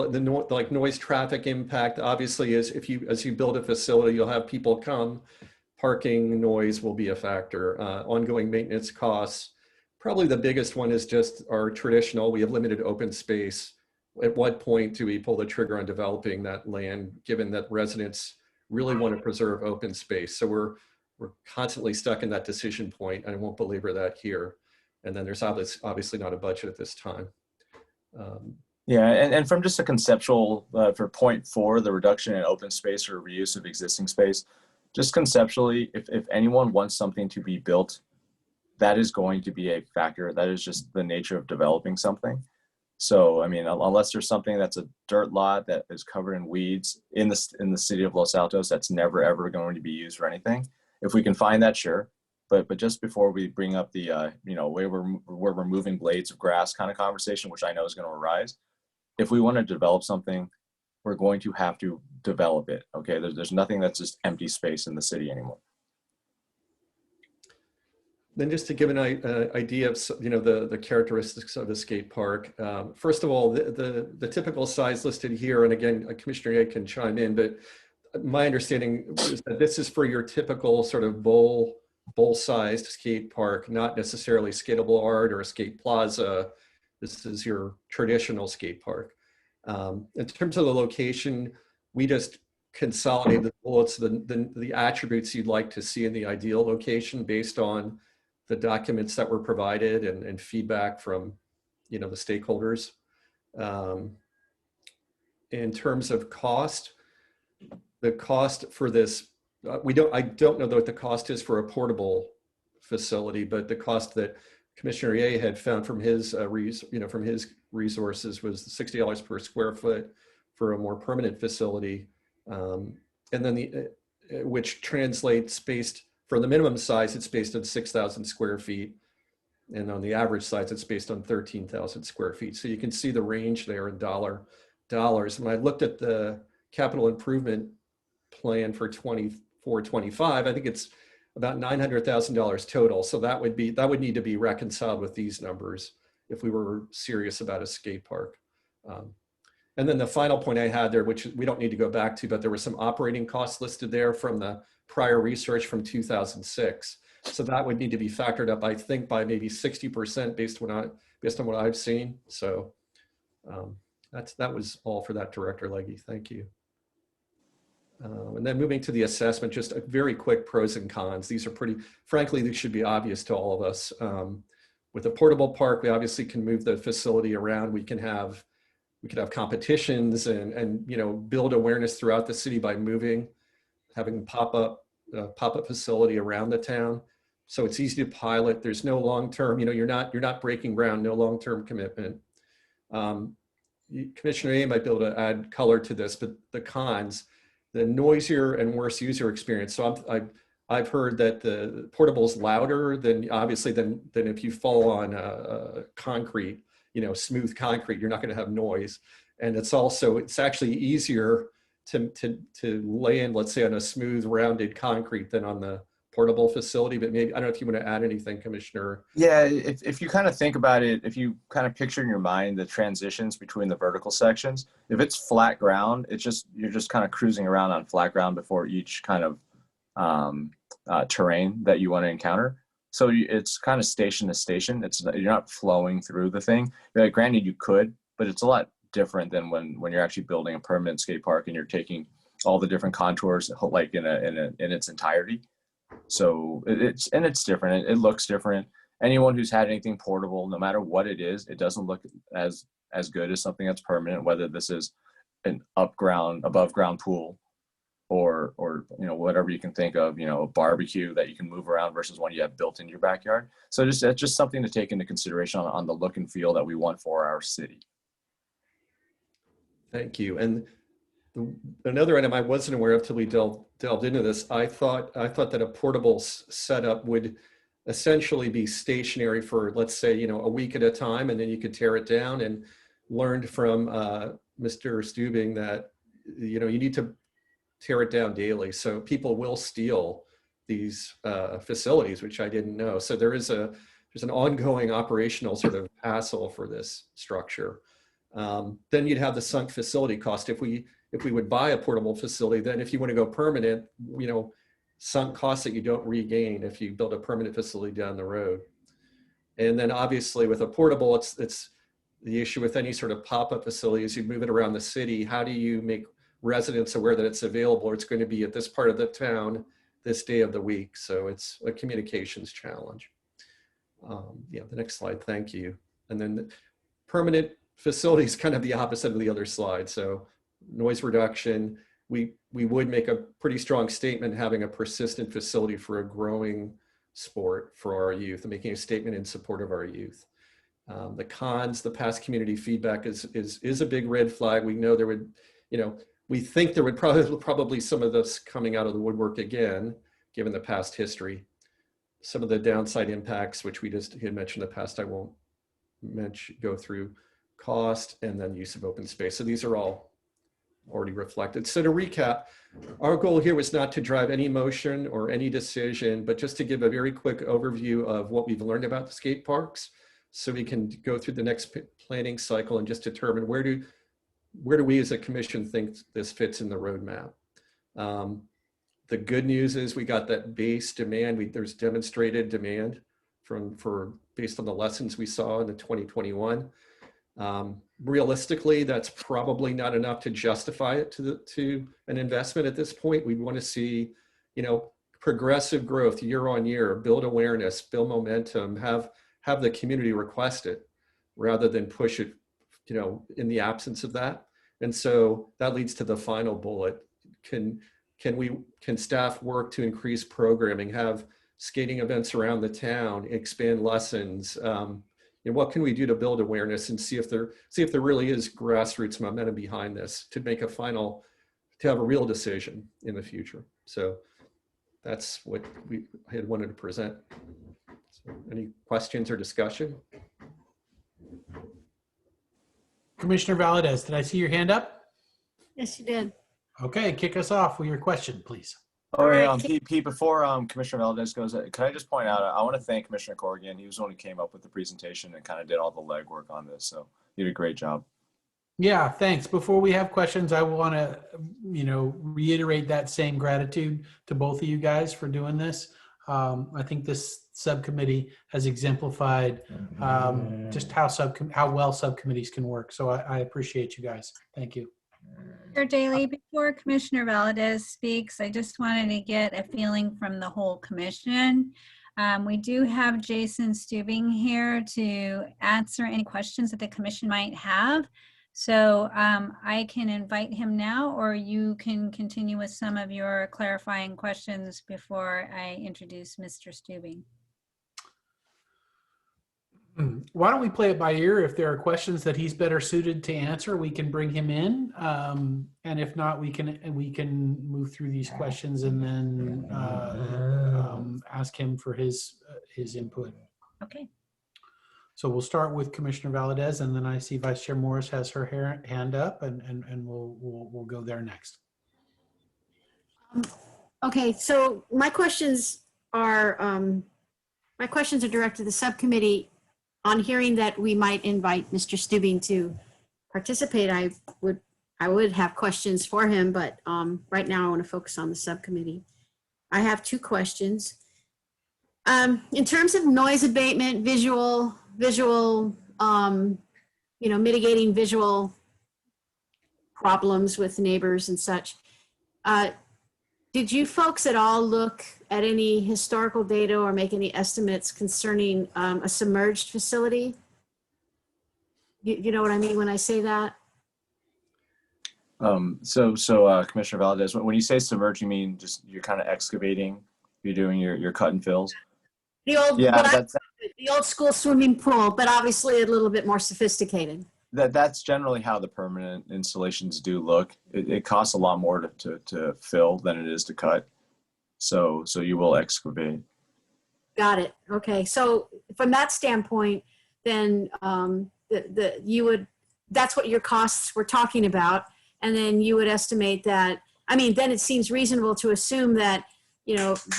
like noise, traffic impact, obviously, is as you build a facility, you'll have people come. Parking, noise will be a factor. Ongoing maintenance costs. Probably the biggest one is just our traditional, we have limited open space. At what point do we pull the trigger on developing that land, given that residents really want to preserve open space? So we're constantly stuck in that decision point. I won't belabor that here. And then there's obviously not a budget at this time. Yeah, and from just a conceptual, for point 4, the reduction in open space or reuse of existing space, just conceptually, if anyone wants something to be built, that is going to be a factor. That is just the nature of developing something. So, I mean, unless there's something that's a dirt lot that is covered in weeds in the city of Los Altos, that's never, ever going to be used for anything. If we can find that, sure. But just before we bring up the, you know, where we're removing blades of grass kind of conversation, which I know is going to arise, if we want to develop something, we're going to have to develop it. Okay, there's nothing that's just empty space in the city anymore. Then just to give an idea of, you know, the characteristics of the skate park. First of all, the typical size listed here, and again, Commissioner A can chime in, but my understanding is that this is for your typical sort of bowl-sized skate park, not necessarily skatable art or a skate plaza. This is your traditional skate park. In terms of the location, we just consolidated the bullets, the attributes you'd like to see in the ideal location based on the documents that were provided and feedback from, you know, the stakeholders. In terms of cost, the cost for this, I don't know what the cost is for a portable facility, but the cost that Commissioner A had found from his, from his resources was $60 per square foot for a more permanent facility, and then which translates based for the minimum size, it's based on 6,000 square feet, and on the average size, it's based on 13,000 square feet. So you can see the range there in dollars. When I looked at the capital improvement plan for 24-25, I think it's about $900,000 total. So that would need to be reconciled with these numbers if we were serious about a skate park. And then the final point I had there, which we don't need to go back to, but there were some operating costs listed there from the prior research from 2006. So that would need to be factored up, I think, by maybe 60% based on what I've seen. So that was all for that, Director Legge. Thank you. And then moving to the assessment, just a very quick pros and cons. These are frankly, these should be obvious to all of us. With a portable park, we obviously can move the facility around. We could have competitions and build awareness throughout the city by having pop-up facility around the town. So it's easy to pilot. There's no long-term, you're not breaking ground, no long-term commitment. Commissioner A might be able to add color to this, but the cons, the noisier and worse user experience. So I've heard that the portable's louder than if you fall on concrete, smooth concrete, you're not going to have noise. And it's actually easier to land, let's say, on a smooth rounded concrete than on the portable facility. But maybe, I don't know if you want to add anything, Commissioner. Yeah, if you kind of think about it, if you kind of picture in your mind the transitions between the vertical sections, if it's flat ground, you're just kind of cruising around on flat ground before each kind of terrain that you want to encounter. So it's kind of station to station. You're not flowing through the thing. Granted, you could, but it's a lot different than when you're actually building a permanent skate park and you're taking all the different contours like in its entirety. So it's different. It looks different. Anyone who's had anything portable, no matter what it is, it doesn't look as good as something that's permanent, whether this is an above ground pool or whatever you can think of, a barbecue that you can move around versus one you have built in your backyard. So that's just something to take into consideration on the look and feel that we want for our city. Thank you. And another item I wasn't aware of till we delved into this, I thought that a portable setup would essentially be stationary for, let's say, a week at a time, and then you could tear it down, and learned from Mr. Stubing that, you need to tear it down daily. So people will steal these facilities, which I didn't know. So there's an ongoing operational sort of hassle for this structure. Then you'd have the sunk facility cost. If we would buy a portable facility, then if you want to go permanent, sunk costs that you don't regain if you build a permanent facility down the road. And then obviously with a portable, it's the issue with any sort of pop-up facilities. You move it around the city. How do you make residents aware that it's available, or it's going to be at this part of the town, this day of the week? So it's a communications challenge. The next slide, thank you. And then the permanent facilities, kind of the opposite of the other slide. So noise reduction, we would make a pretty strong statement having a persistent facility for a growing sport for our youth, and making a statement in support of our youth. The cons, the past community feedback is a big red flag. We know there would, we think there would probably some of this coming out of the woodwork again, given the past history. Some of the downside impacts, which we just had mentioned in the past, I won't go through. Cost, and then use of open space. So these are all already reflected. So to recap, our goal here was not to drive any motion or any decision, but just to give a very quick overview of what we've learned about the skate parks, so we can go through the next planning cycle and just determine where do we as a commission think this fits in the roadmap. The good news is we got that base demand. There's demonstrated demand based on the lessons we saw in the 2021. Realistically, that's probably not enough to justify it to an investment at this point. We want to see, progressive growth year on year, build awareness, build momentum, have the community request it rather than push it, in the absence of that. And so that leads to the final bullet. Can staff work to increase programming, have skating events around the town, expand lessons? And what can we do to build awareness and see if there really is grassroots momentum behind this to have a real decision in the future. So that's what I had wanted to present. So any questions or discussion? Commissioner Valadez, did I see your hand up? Yes, you did. Okay, kick us off with your question, please. All right, Pete, before Commissioner Valdez goes, can I just point out, I want to thank Commissioner Corrigan. He was the one who came up with the presentation and kind of did all the legwork on this. So you did a great job. Yeah, thanks. Before we have questions, I want to, reiterate that same gratitude to both of you guys for doing this. I think this subcommittee has exemplified just how well subcommittees can work. So I appreciate you guys. Thank you. Chair Daly, before Commissioner Valadez speaks, I just wanted to get a feeling from the whole commission. We do have Jason Stubing here to answer any questions that the commission might have. So I can invite him now, or you can continue with some of your clarifying questions before I introduce Mr. Stubing. Why don't we play it by ear? If there are questions that he's better suited to answer, we can bring him in. And if not, we can move through these questions and then ask him for his input. Okay. So we'll start with Commissioner Valadez, and then I see Vice Chair Morris has her hand up, and we'll go there next. Okay, so my questions are directed to the subcommittee. On hearing that we might invite Mr. Stubing to participate, I would have questions for him, but right now I want to focus on the subcommittee. I have two questions. In terms of noise abatement, visual, mitigating visual problems with neighbors and such, did you folks at all look at any historical data or make any estimates concerning a submerged facility? You know what I mean when I say that? Commissioner Valdez, when you say submerge, you mean just you're kind of excavating, you're doing your cut and fills? The old, Yeah, the old school swimming pool, but obviously a little bit more sophisticated. That's generally how the permanent installations do look. It costs a lot more to fill than it is to cut. So you will excavate. Got it. Okay. So from that standpoint, then that's what your costs we're talking about. And then you would estimate that, then it seems reasonable to assume that,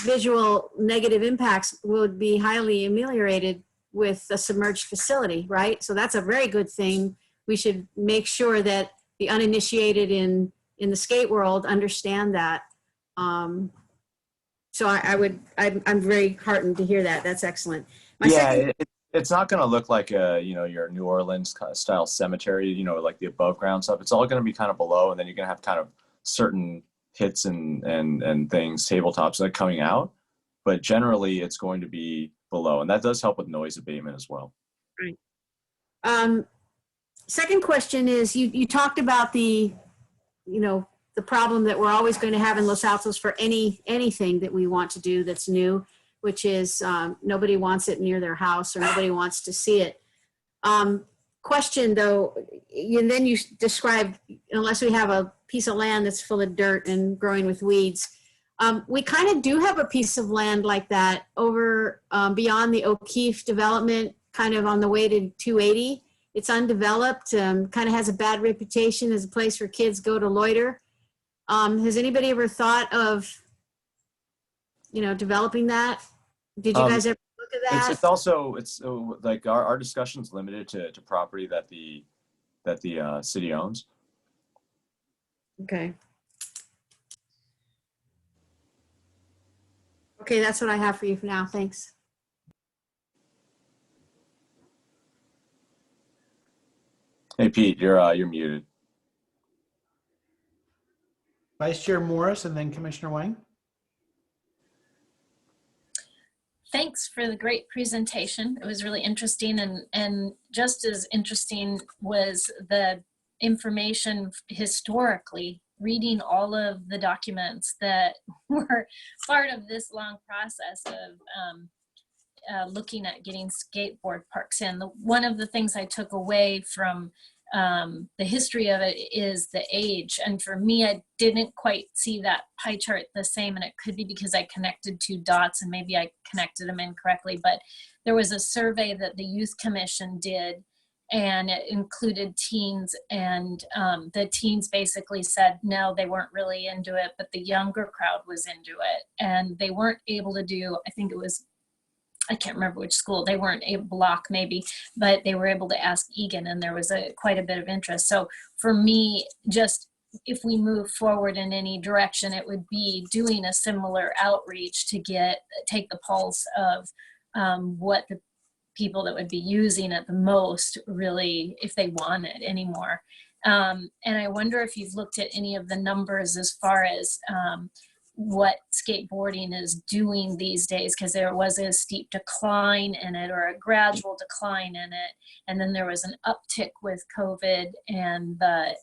visual negative impacts would be highly ameliorated with a submerged facility, right? So that's a very good thing. We should make sure that the uninitiated in the skate world understand that. So I'm very heartened to hear that. That's excellent. It's not going to look like your New Orleans style cemetery, like the above ground stuff. It's all going to be kind of below, and then you're going to have kind of certain hits and things, tabletops like coming out. But generally, it's going to be below, and that does help with noise abatement as well. Right. Second question is, you talked about the problem that we're always going to have in Los Altos for anything that we want to do that's new, which is nobody wants it near their house or nobody wants to see it. Question though, and then you describe, unless we have a piece of land that's full of dirt and growing with weeds, we kind of do have a piece of land like that over beyond the O'Keefe development, kind of on the way to 280. It's undeveloped, kind of has a bad reputation as a place where kids go to loiter. Has anybody ever thought of, developing that? Did you guys ever look at that? It's like our discussion's limited to property that the city owns. Okay. Okay, that's what I have for you for now. Thanks. Hey Pete, you're muted. Vice Chair Morris and then Commissioner Wang. Thanks for the great presentation. It was really interesting, and just as interesting was the information historically, reading all of the documents that were part of this long process of looking at getting skateboard parks in. One of the things I took away from the history of it is the age. And for me, I didn't quite see that pie chart the same, and it could be because I connected two dots and maybe I connected them incorrectly, but there was a survey that the Youth Commission did, and it included teens, and the teens basically said no, they weren't really into it, but the younger crowd was into it, and they weren't able to do, I can't remember which school, they weren't able, Block maybe, but they were able to ask Egan, and there was quite a bit of interest. So for me, just if we move forward in any direction, it would be doing a similar outreach to take the pulse of what the people that would be using it the most really, if they want it anymore. And I wonder if you've looked at any of the numbers as far as what skateboarding is doing these days, because there was a steep decline in it, or a gradual decline in it, and then there was an uptick with COVID and the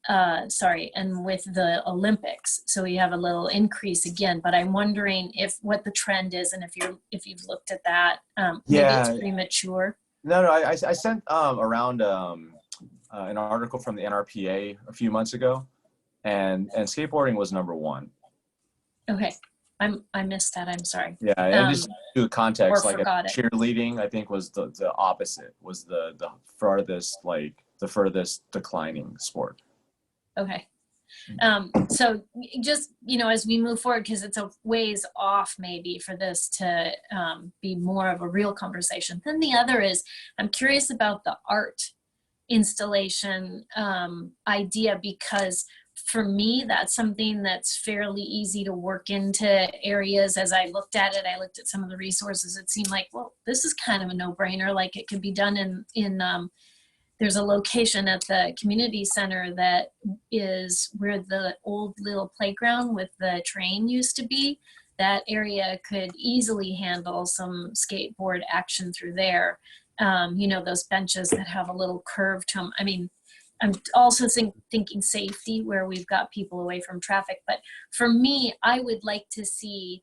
and with the Olympics. So we have a little increase again, but I'm wondering what the trend is, and if you've looked at that. Maybe it's premature. No, I sent around an article from the NRPA a few months ago, and skateboarding was number one. Okay, I missed that. I'm sorry. Yeah, and just to context, like cheerleading, I think was the opposite, was the furthest declining sport. Okay. So just, as we move forward, because it's a ways off maybe for this to be more of a real conversation. Then the other is, I'm curious about the art installation idea, because for me, that's something that's fairly easy to work into areas. As I looked at it, I looked at some of the resources. It seemed like, well, this is kind of a no-brainer. Like it could be done in there's a location at the community center that is where the old little playground with the train used to be. That area could easily handle some skateboard action through there. You know, those benches that have a little curve to them. I mean, I'm also thinking safety where we've got people away from traffic. But for me, I would like to see,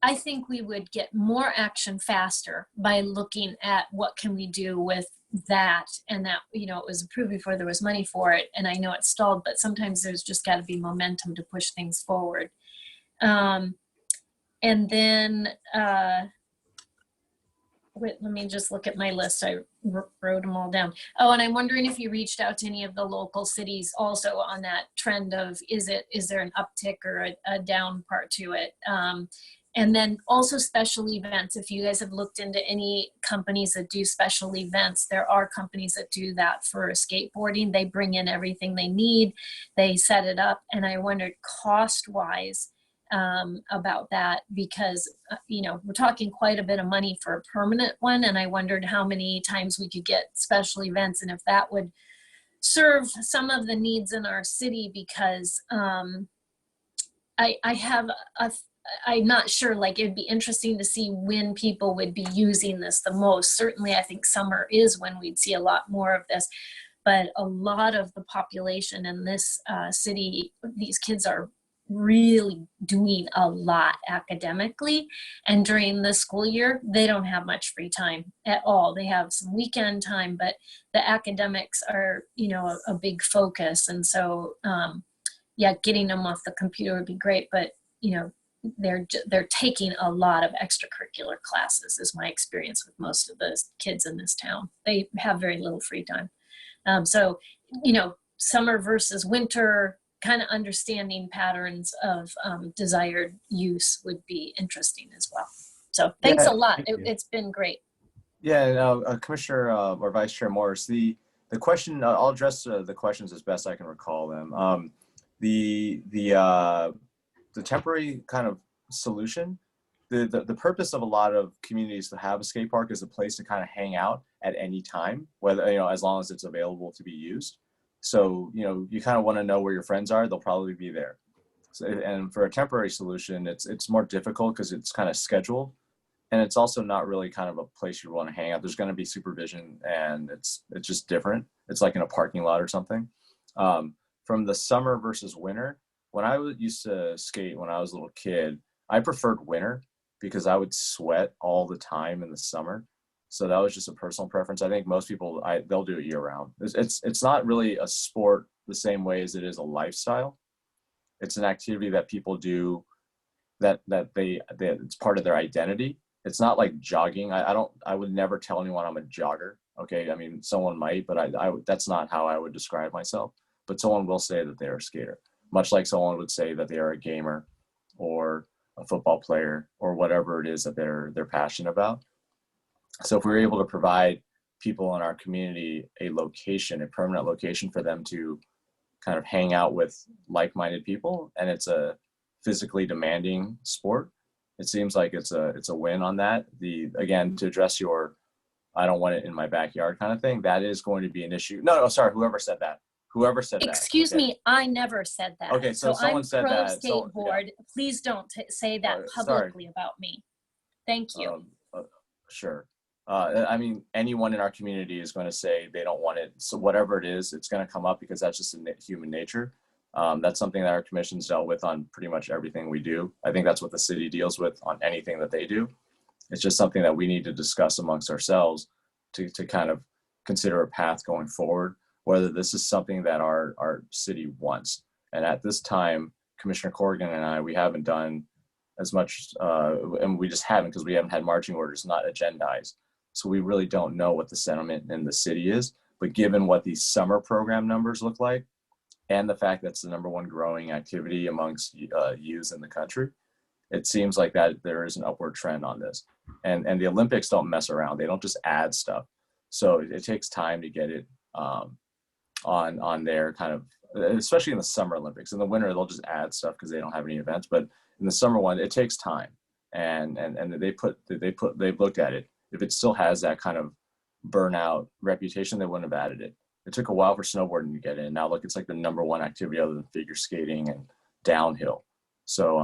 I think we would get more action faster by looking at what can we do with that. And that, you know, it was approved before there was money for it. And I know it's stalled, but sometimes there's just got to be momentum to push things forward. And then, wait, let me just look at my list. I wrote them all down. Oh, and I'm wondering if you reached out to any of the local cities also on that trend of, is there an uptick or a down part to it? And then also special events. If you guys have looked into any companies that do special events, there are companies that do that for skateboarding. They bring in everything they need, they set it up. And I wondered cost-wise, about that, because you know, we're talking quite a bit of money for a permanent one, and I wondered how many times we could get special events and if that would serve some of the needs in our city, because I'm not sure, like it'd be interesting to see when people would be using this the most. Certainly I think summer is when we'd see a lot more of this, but a lot of the population in this city, these kids are really doing a lot academically, and during the school year they don't have much free time at all. They have some weekend time, but the academics are, you know, a big focus. And so yeah, getting them off the computer would be great, but you know, they're taking a lot of extracurricular classes, is my experience with most of the kids in this town. They have very little free time. So, you know, summer versus winter, kind of understanding patterns of desired use would be interesting as well. So thanks a lot. It's been great. Yeah, no, Commissioner or Vice Chair Morris, the question, I'll address the questions as best I can recall them. The temporary kind of solution, the purpose of a lot of communities to have a skate park is a place to kind of hang out at any time, whether, you know, as long as it's available to be used. So, you know, you kind of want to know where your friends are, they'll probably be there. So, and for a temporary solution, it's more difficult because it's kind of scheduled, and it's also not really kind of a place you want to hang out. There's going to be supervision, and it's just different. It's like in a parking lot or something. From the summer versus winter, when I used to skate when I was a little kid, I preferred winter because I would sweat all the time in the summer. So that was just a personal preference. I think most people, they'll do it year round. It's not really a sport the same way as it is a lifestyle. It's an activity that people do that it's part of their identity. It's not like jogging. I would never tell anyone I'm a jogger. Okay, I mean, someone might, but that's not how I would describe myself. But someone will say that they're a skater, much like someone would say that they are a gamer or a football player or whatever it is that they're passionate about. So if we're able to provide people in our community a location, a permanent location for them to kind of hang out with like-minded people, and it's a physically demanding sport, it seems like it's a win on that. Again, to address your I don't want it in my backyard kind of thing, that is going to be an issue. No, sorry, whoever said that. Excuse me, I never said that. Okay, so someone I'm said pro that. skateboard. Yeah. Please don't say that publicly about me. Thank you. Sure. I mean, anyone in our community is going to say they don't want it. So whatever it is, it's going to come up because that's just human nature. That's something that our commission's dealt with on pretty much everything we do. I think that's what the city deals with on anything that they do. It's just something that we need to discuss amongst ourselves to kind of consider a path going forward, whether this is something that our city wants. And at this time, Commissioner Corrigan and I, we haven't done as much, and we just haven't because we haven't had marching orders, not agendized. So we really don't know what the sentiment in the city is. But given what these summer program numbers look like, and the fact that it's the #1 growing activity amongst youth in the country, it seems like that there is an upward trend on this. And the Olympics don't mess around. They don't just add stuff. So it takes time to get it on their kind of, especially in the Summer Olympics. In the winter, they'll just add stuff because they don't have any events. But in the summer one, it takes time, and they've looked at it. If it still has that kind of burnout reputation, they wouldn't have added it. It took a while for snowboarding to get in. Now look, it's like the #1 activity other than figure skating and downhill. So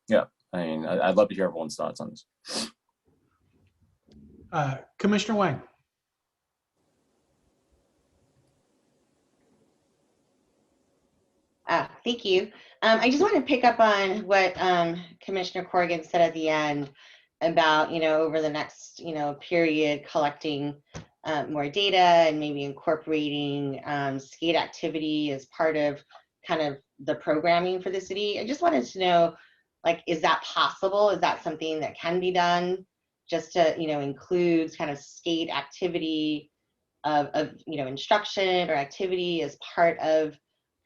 yeah, I mean, I'd love to hear everyone's thoughts on this. Commissioner Wang. Thank you. I just want to pick up on what Commissioner Corrigan said at the end about, over the next, period, collecting more data and maybe incorporating skate activity as part of kind of the programming for the city. I just wanted to know, like, is that possible? Is that something that can be done, just to, include kind of skate activity of instruction or activity as part of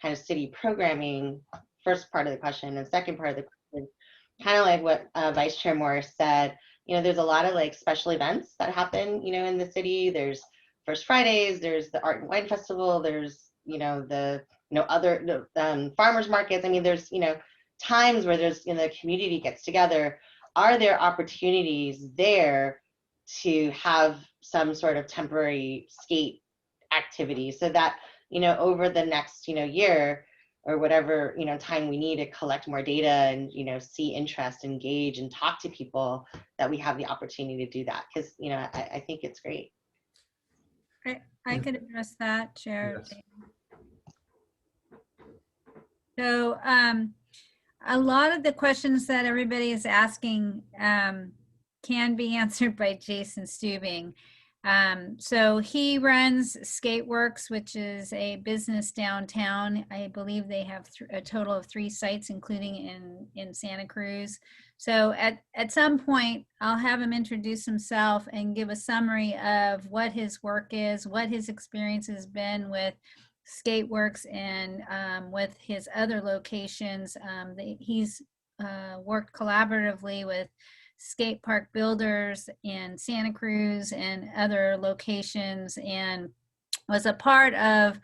kind of city programming? First part of the question. And second part of the question, kind of like what Vice Chair Morris said, there's a lot of like special events that happen, in the city. There's First Fridays, there's the Art and Wine Festival, there's, the, other farmers markets. I mean, there's, times where there's, the community gets together. Are there opportunities there to have some sort of temporary skate activity so that, over the next, year or whatever, time we need to collect more data and, see interest, engage, and talk to people, that we have the opportunity to do that? Because, I think it's great. I could address that, Chair. Yes. So a lot of the questions that everybody is asking can be answered by Jason Stubing. So he runs Skateworks, which is a business downtown. I believe they have a total of 3 sites, including in Santa Cruz. So at some point, I'll have him introduce himself and give a summary of what his work is, what his experience has been with Skateworks and with his other locations. He's worked collaboratively with Skatepark builders in Santa Cruz and other locations, and was a part of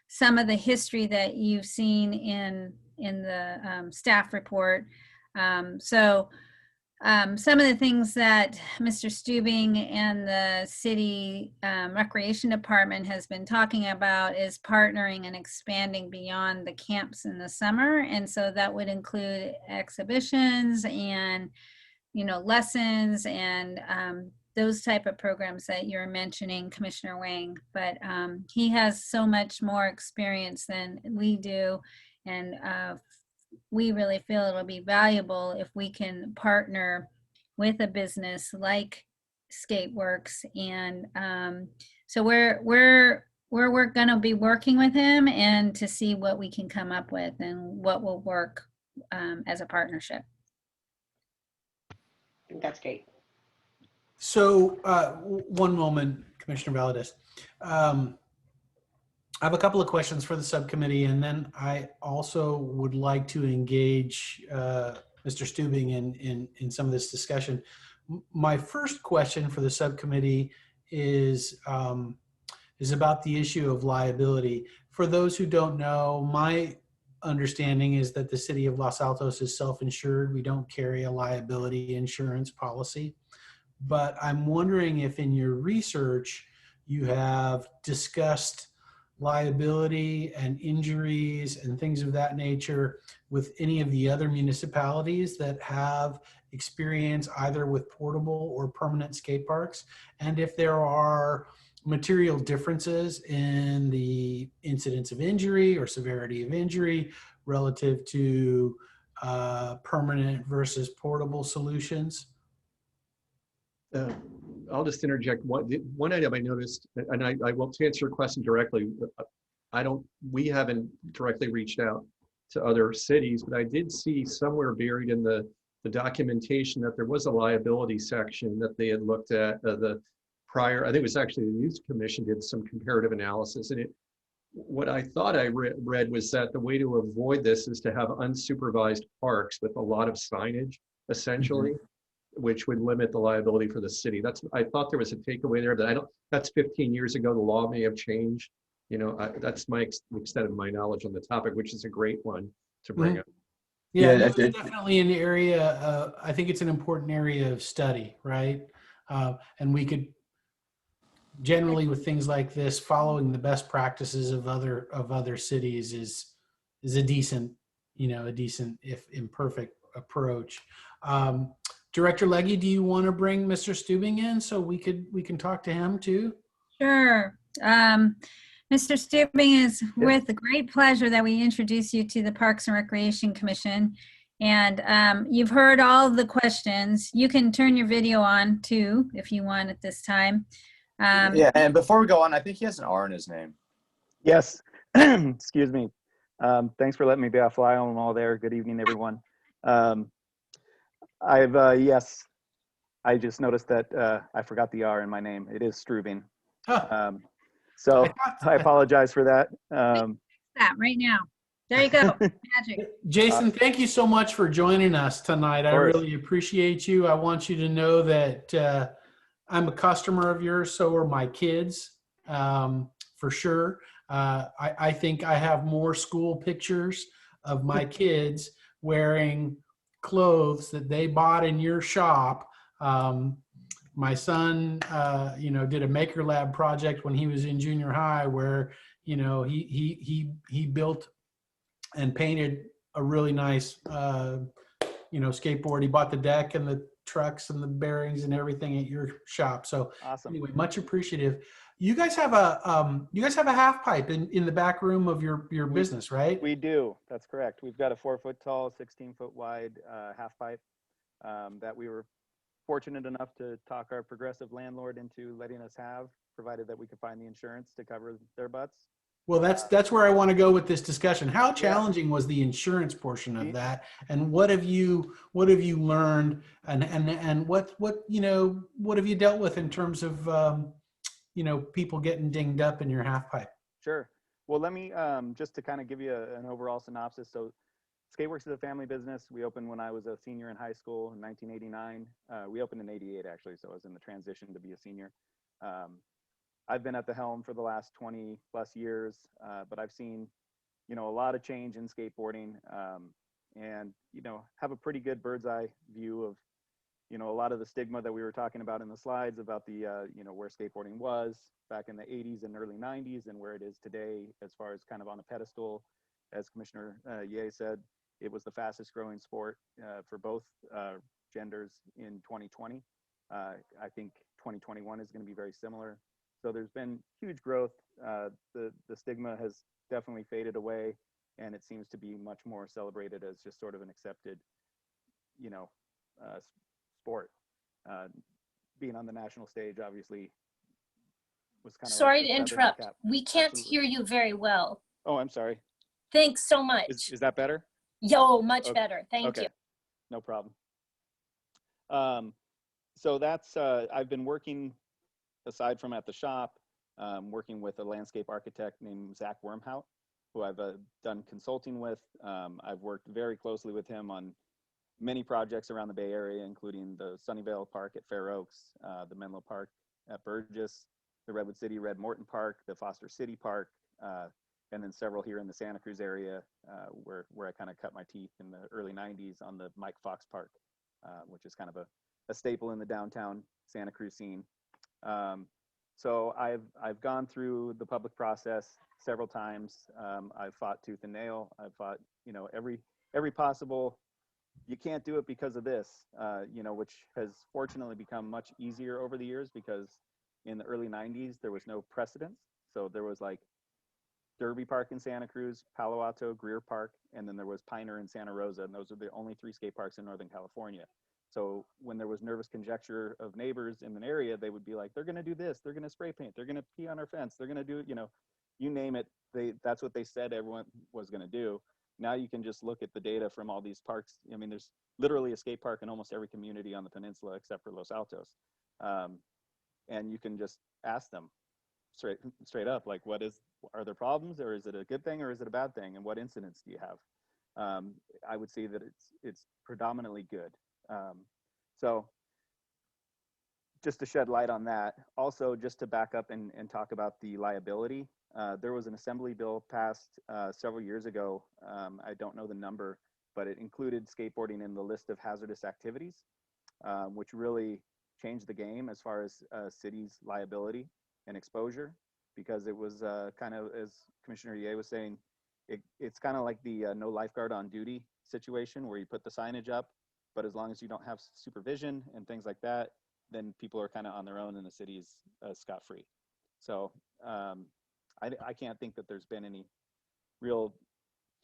some of the history that you've seen in the staff report. Some of the things that Mr. Stubing and the city recreation department has been talking about is partnering and expanding beyond the camps in the summer. And so that would include exhibitions and, lessons and those type of programs that you're mentioning, Commissioner Wang. But he has so much more experience than we do. And we really feel it'll be valuable if we can partner with a business like Skateworks. And so we're going to be working with him and to see what we can come up with and what will work as a partnership. I think that's great. So one moment, Commissioner Valadez. I have a couple of questions for the subcommittee, and then I also would like to engage Mr. Stubing in some of this discussion. My first question for the subcommittee is about the issue of liability. For those who don't know, my understanding is that the city of Los Altos is self-insured. We don't carry a liability insurance policy. But I'm wondering if in your research you have discussed liability and injuries and things of that nature with any of the other municipalities that have experience either with portable or permanent skate parks, and if there are material differences in the incidence of injury or severity of injury relative to permanent versus portable solutions. I'll just interject one item I noticed, and I will answer your question directly. We haven't directly reached out to other cities, but I did see somewhere buried in the documentation that there was a liability section that they had looked at the prior, I think it was actually the Youth Commission did some comparative analysis. And what I thought I read was that the way to avoid this is to have unsupervised parks with a lot of signage, essentially. Mm-hmm. Which would limit the liability for the city. I thought there was a takeaway there that that's 15 years ago. The law may have changed That's my extent of my knowledge on the topic, which is a great one to bring Mhm. up. Yeah, Yeah, no, it's definitely an area. I think it's an important area of study, right? And we could generally, with things like this, following the best practices of other cities is a decent, a decent if imperfect approach. Director Legge, do you want to bring Mr. Stubing in so we can talk to him too? Sure. Mr. Stubing, is with great pleasure that we introduce you to the Parks and Recreation Commission. And you've heard all the questions. You can turn your video on too, if you want at this time. Yeah, and before we go on, I think he has an R in his name. Yes. Excuse me. Thanks for letting me be a fly on the wall there. Good evening, everyone. Yes, I just noticed that I forgot the R in my name. It is Strubing. So I apologize for that. That right now. There you go. Magic. Jason, thank you so much for joining us tonight. I really appreciate you. I want you to know that I'm a customer of yours. So are my kids, for sure. I think I have more school pictures of my kids wearing clothes that they bought in your shop. My son, did a Maker Lab project when he was in junior high, where he built and painted a really nice skateboard. He bought the deck and the trucks and the bearings and everything at your shop. So awesome. Anyway, much appreciative. You guys have a half pipe in the back room of your business, right? We do. That's correct. We've got a 4-foot tall, 16-foot wide half pipe that we were fortunate enough to talk our progressive landlord into letting us have, provided that we could find the insurance to cover their butts. Well, that's where I want to go with this discussion. How challenging was the insurance portion of that, and what have you learned, and what have you dealt with in terms of people getting dinged up in your half pipe? Sure. Well, let me just to kind of give you an overall synopsis. So Skateworks is a family business. We opened when I was a senior in high school in 1989. We opened in 88 actually, so I was in the transition to be a senior. I've been at the helm for the last 20 plus years, but I've seen, a lot of change in skateboarding, and, have a pretty good bird's eye view of, a lot of the stigma that we were talking about in the slides about the, where skateboarding was back in the 80s and early 90s and where it is today, as far as kind of on a pedestal. As Commissioner Ye said, it was the fastest growing sport for both genders in 2020. I think 2021 is going to be very similar. So there's been huge growth. The stigma has definitely faded away, and it seems to be much more celebrated as just sort of an accepted, sport. Being on the national stage, obviously, was kind of. Sorry to interrupt. We can't hear you very well. Oh, I'm sorry. Thanks so much. Is that better? Yo, much better. Thank you. No problem. So that's I've been working. Aside from at the shop, working with a landscape architect named Zach Wormhout, who I've done consulting with. I've worked very closely with him on many projects around the Bay Area, including the Sunnyvale Park at Fair Oaks, the Menlo Park at Burgess, the Redwood City Red Morton Park, the Foster City Park, and then several here in the Santa Cruz area, where I kind of cut my teeth in the early 90s on the Mike Fox Park, which is kind of a staple in the downtown Santa Cruz scene. So I've gone through the public process several times. I've fought tooth and nail. I've fought, every possible, you can't do it because of this, which has fortunately become much easier over the years, because in the early 90s, there was no precedence. So there was like Derby Park in Santa Cruz, Palo Alto, Greer Park, and then there was Pioneer in Santa Rosa. And those are the only 3 skate parks in Northern California. So when there was nervous conjecture of neighbors in an area, they would be like, they're going to do this, they're going to spray paint, they're going to pee on our fence, they're going to do, you name it. That's what they said everyone was going to do. Now you can just look at the data from all these parks. I mean, there's literally a skate park in almost every community on the peninsula except for Los Altos. And you can just ask them straight up, like, are there problems, or is it a good thing, or is it a bad thing? And what incidents do you have? I would say that it's predominantly good. So just to shed light on that, also just to back up and talk about the liability, there was an assembly bill passed several years ago. I don't know the number, but it included skateboarding in the list of hazardous activities, which really changed the game as far as cities' liability and exposure, because it was kind of, as Commissioner Ye was saying, it's kind of like the no lifeguard on duty situation where you put the signage up, but as long as you don't have supervision and things like that, then people are kind of on their own and the city is scot-free. So I can't think that there's been any real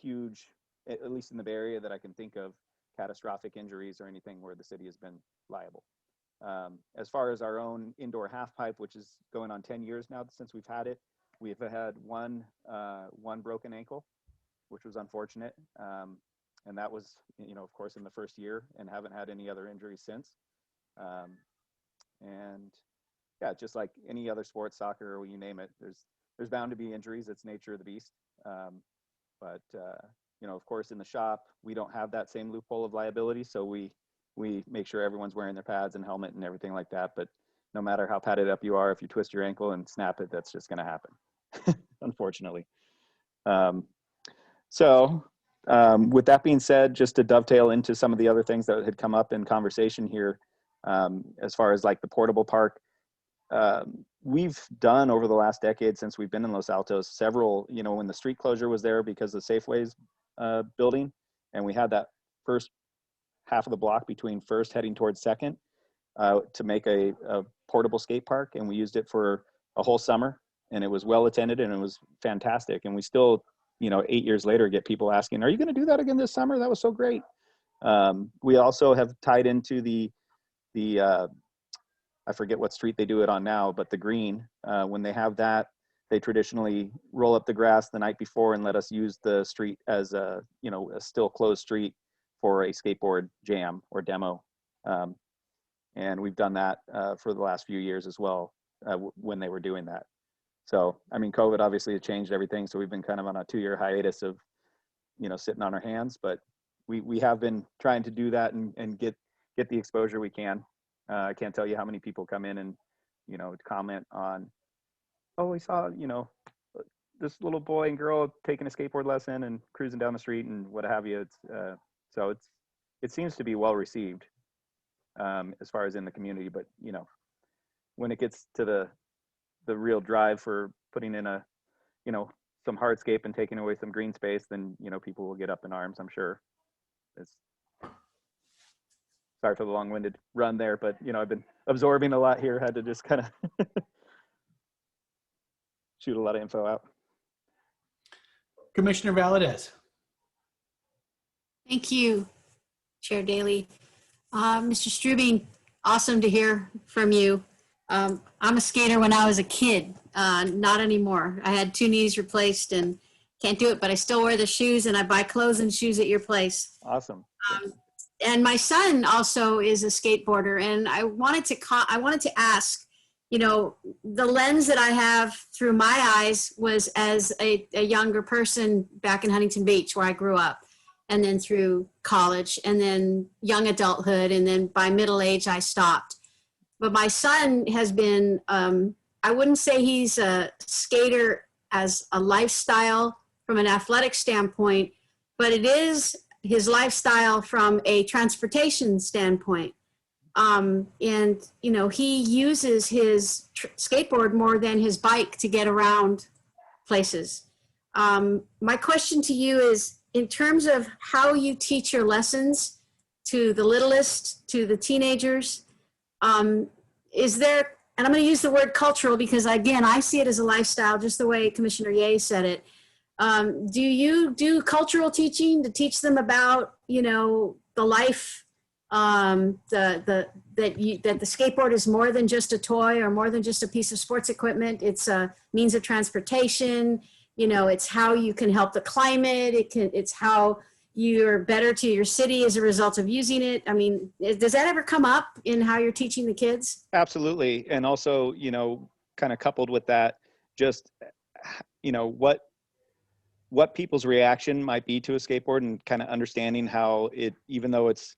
huge, at least in the Bay Area that I can think of, catastrophic injuries or anything where the city has been liable. As far as our own indoor half pipe, which is going on 10 years now since we've had it, we've had one broken ankle, which was unfortunate. And that was, of course, in the first year, and haven't had any other injuries since. And yeah, just like any other sport, soccer, or you name it, there's bound to be injuries. It's nature of the beast. But of course, in the shop, we don't have that same loophole of liability. So we make sure everyone's wearing their pads and helmet and everything like that. But no matter how padded up you are, if you twist your ankle and snap it, that's just going to happen, unfortunately. With that being said, just to dovetail into some of the other things that had come up in conversation here, as far as like the portable park, we've done over the last decade since we've been in Los Altos several, when the street closure was there because of Safeway's building, and we had that first half of the block between First heading towards Second to make a portable skate park, and we used it for a whole summer, and it was well attended and it was fantastic. And we still, 8 years later, get people asking, "Are you going to do that again this summer? That was so great." We also have tied into the I forget what street they do it on now, but the green, when they have that, they traditionally roll up the grass the night before and let us use the street as a still closed street for a skateboard jam or demo. And we've done that for the last few years as well when they were doing that. So, I mean, COVID obviously has changed everything. So we've been kind of on a 2-year hiatus of, sitting on our hands, but we have been trying to do that and get the exposure we can. I can't tell you how many people come in and, comment on, "Oh, we saw, this little boy and girl taking a skateboard lesson and cruising down the street and what have you." It seems to be well received as far as in the community, but when it gets to the real drive for putting in some hardscape and taking away some green space, then people will get up in arms, I'm sure. Sorry for the long-winded run there, but I've been absorbing a lot here, had to just kind of shoot a lot of info out. Commissioner Valadez. Thank you, Chair Daly. Mr. Strubing, awesome to hear from you. I'm a skater when I was a kid, not anymore. I had 2 knees replaced and can't do it, but I still wear the shoes and I buy clothes and shoes at your place. Awesome. And my son also is a skateboarder, and I wanted to ask, the lens that I have through my eyes was as a younger person back in Huntington Beach where I grew up, and then through college, and then young adulthood, and then by middle age I stopped. But my son has been, I wouldn't say he's a skater as a lifestyle from an athletic standpoint, but it is his lifestyle from a transportation standpoint. And, he uses his skateboard more than his bike to get around places. My question to you is, in terms of how you teach your lessons to the littlest, to the teenagers, is there, and I'm going to use the word cultural because, again, I see it as a lifestyle, just the way Commissioner Ye said it. Do you do cultural teaching to teach them about, the life, that the skateboard is more than just a toy or more than just a piece of sports equipment? It's a means of transportation. It's how you can help the climate. It's how you're better to your city as a result of using it. I mean, does that ever come up in how you're teaching the kids? Absolutely. And also, kind of coupled with that, just, what people's reaction might be to a skateboard, and kind of understanding how it, even though it's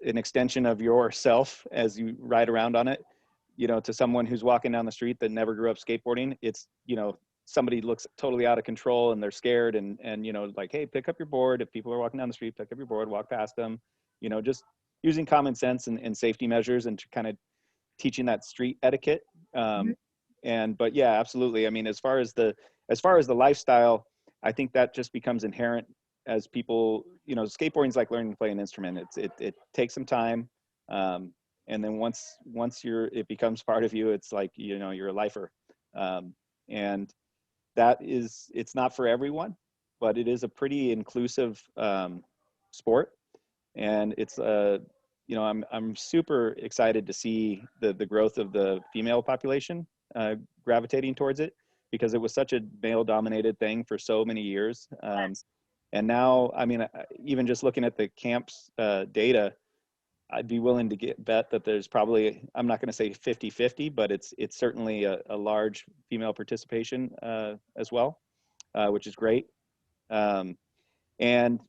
an extension of yourself as you ride around on it, you know, to someone who's walking down the street that never grew up skateboarding, it's, you know, somebody looks totally out of control and they're scared and, you know, like, hey, pick up your board. If people are walking down the street, pick up your board, walk past them, you know, just using common sense and safety measures and kind of teaching that street etiquette. But yeah, absolutely. I mean, as far as the lifestyle, I think that just becomes inherent as people, you know, skateboarding is like learning to play an instrument. It takes some time. And then once it becomes part of you, it's like, you know, you're a lifer. And it's not for everyone, but it is a pretty inclusive sport. And it's you know, I'm super excited to see the growth of the female population gravitating towards it, because it was such a male dominated thing for so many years. And now, I mean, even just looking at the camps data, I'd be willing to bet that there's probably, I'm not going to say 50-50, but it's certainly a large female participation as well, which is great. And,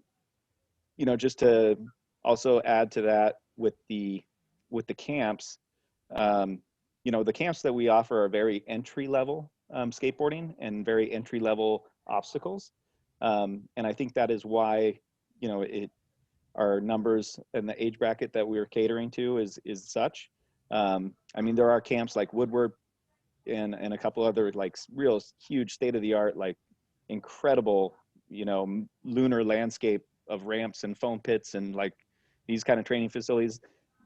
you know, just to also add to that with the camps, you know, the camps that we offer are very entry level skateboarding and very entry level obstacles. And I think that is why, you know, our numbers and the age bracket that we're catering to is such. I mean, there are camps like Woodward and a couple other like real huge state of the art, like incredible, you know, lunar landscape of ramps and foam pits and like these kind of training facilities.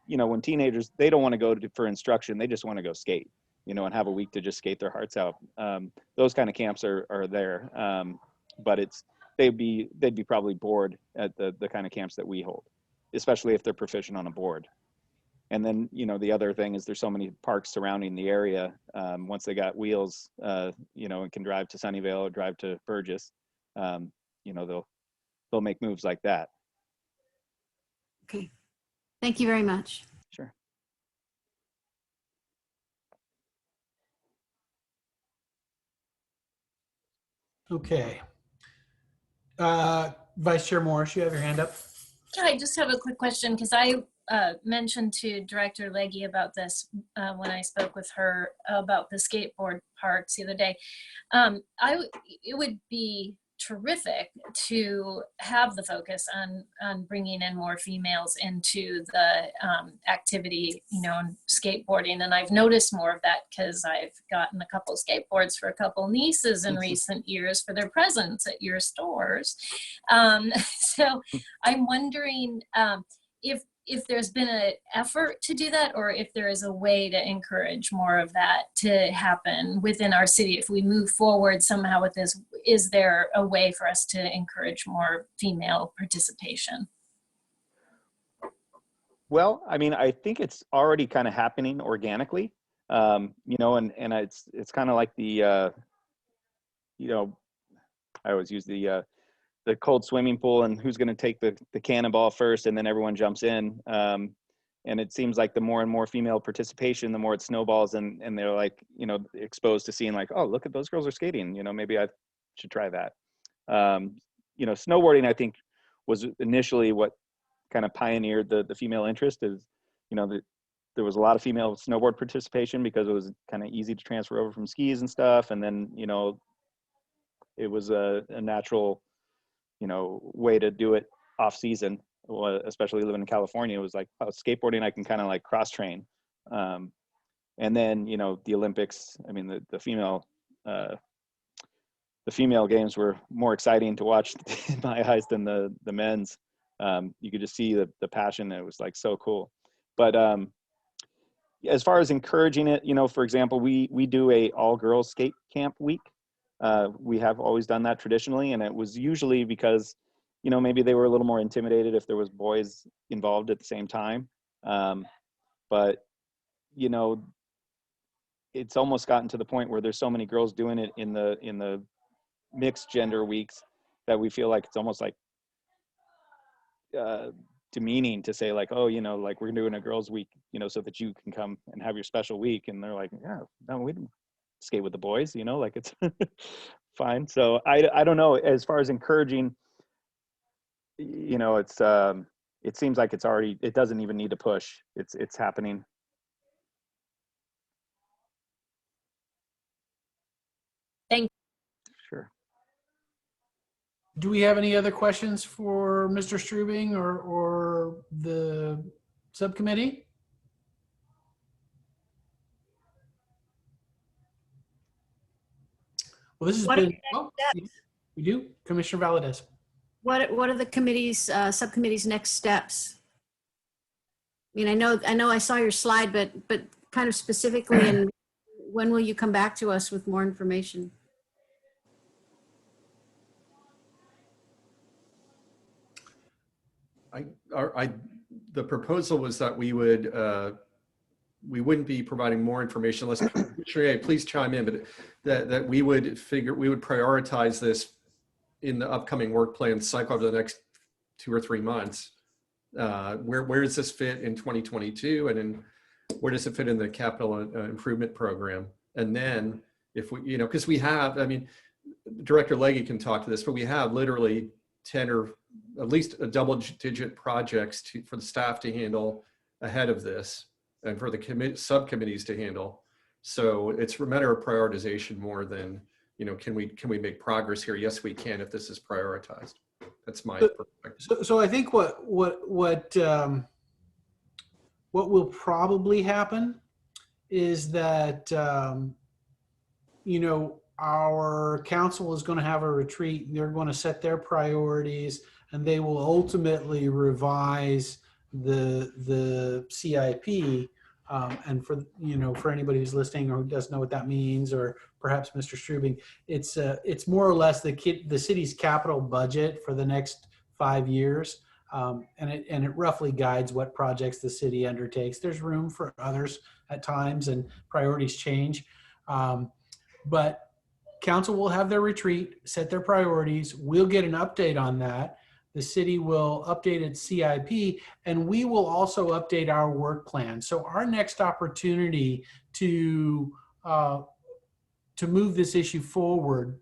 You know, when teenagers, they don't want to go for instruction, they just want to go skate, you know, and have a week to just skate their hearts out. Those kind of camps are there, but they'd be probably bored at the kind of camps that we hold, especially if they're proficient on a board. And then, you know, the other thing is there's so many parks surrounding the area. Once they got wheels, you know, and can drive to Sunnyvale or drive to Burgess, you know, they'll make moves like that. Okay. Thank you very much. Sure. Okay. Vice Chair Morris, you have your hand up. Yeah, I just have a quick question because I mentioned to Director Legge about this when I spoke with her about the skateboard parks the other day. It would be terrific to have the focus on bringing in more females into the activity, you know, skateboarding. And I've noticed more of that because I've gotten a couple skateboards for a couple nieces in recent years for their presents at your stores. So I'm wondering if there's been an effort to do that, or if there is a way to encourage more of that to happen within our city. If we move forward somehow with this, is there a way for us to encourage more female participation? Well, I mean, I think it's already kind of happening organically, you know, and it's kind of like the, you know, I always use the cold swimming pool and who's going to take the cannonball first, and then everyone jumps in. And it seems like the more and more female participation, the more it snowballs, and they're like, you know, exposed to seeing like, oh, look at those girls are skating, you know, maybe I should try that. You know, snowboarding, I think, was initially what kind of pioneered the female interest. Is, you know, there was a lot of female snowboard participation because it was kind of easy to transfer over from skis and stuff. And then, you know, it was a natural, you know, way to do it off season, especially living in California. It was like, oh, skateboarding, I can kind of like cross train. And then, you know, the Olympics, I mean, the female games were more exciting to watch in my eyes than the men's. You could just see the passion. It was like so cool. But as far as encouraging it, you know, for example, we do a all girls skate camp week. We have always done that traditionally, and it was usually because, you know, maybe they were a little more intimidated if there was boys involved at the same time. But, you know, it's almost gotten to the point where there's so many girls doing it in the mixed gender weeks that we feel like it's almost like demeaning to say like, oh, you know, like we're doing a girls week, you know, so that you can come and have your special week. And they're like, yeah, no, we didn't skate with the boys, you know, like it's fine. So I don't know, as far as encouraging, you know, it's it seems like it's already, it doesn't even need to push. It's happening. Do we have any other questions for Mr. Strubing or the subcommittee? Well, this has What are been, your oh, next we do, Commissioner Valadez. What are the committee's, subcommittee's next steps? I mean, I know I saw your slide, but kind of specifically, and when will you come back to us with more information? The proposal was that we wouldn't be providing more information unless, Commissioner, please chime in, but that we would prioritize this in the upcoming work plan cycle over the next 2 or 3 months. Where does this fit in 2022, and then where does it fit in the capital improvement program? And then if we, because we have, I mean, Director Legge can talk to this, but we have literally 10 or at least a double-digit projects for the staff to handle ahead of this, and for the subcommittees to handle. So it's a matter of prioritization more than, can we make progress here? Yes, we can if this is prioritized. That's my perspective. So I think what will probably happen is that our council is going to have a retreat. They're going to set their priorities, and they will ultimately revise the CIP. And for anybody who's listening or who doesn't know what that means, or perhaps Mr. Strubing, it's more or less the city's capital budget for the next 5 years, and it roughly guides what projects the city undertakes. There's room for others at times, and priorities change, but council will have their retreat, set their priorities. We'll get an update on that. The city will update its CIP, and we will also update our work plan. So our next opportunity to move this issue forward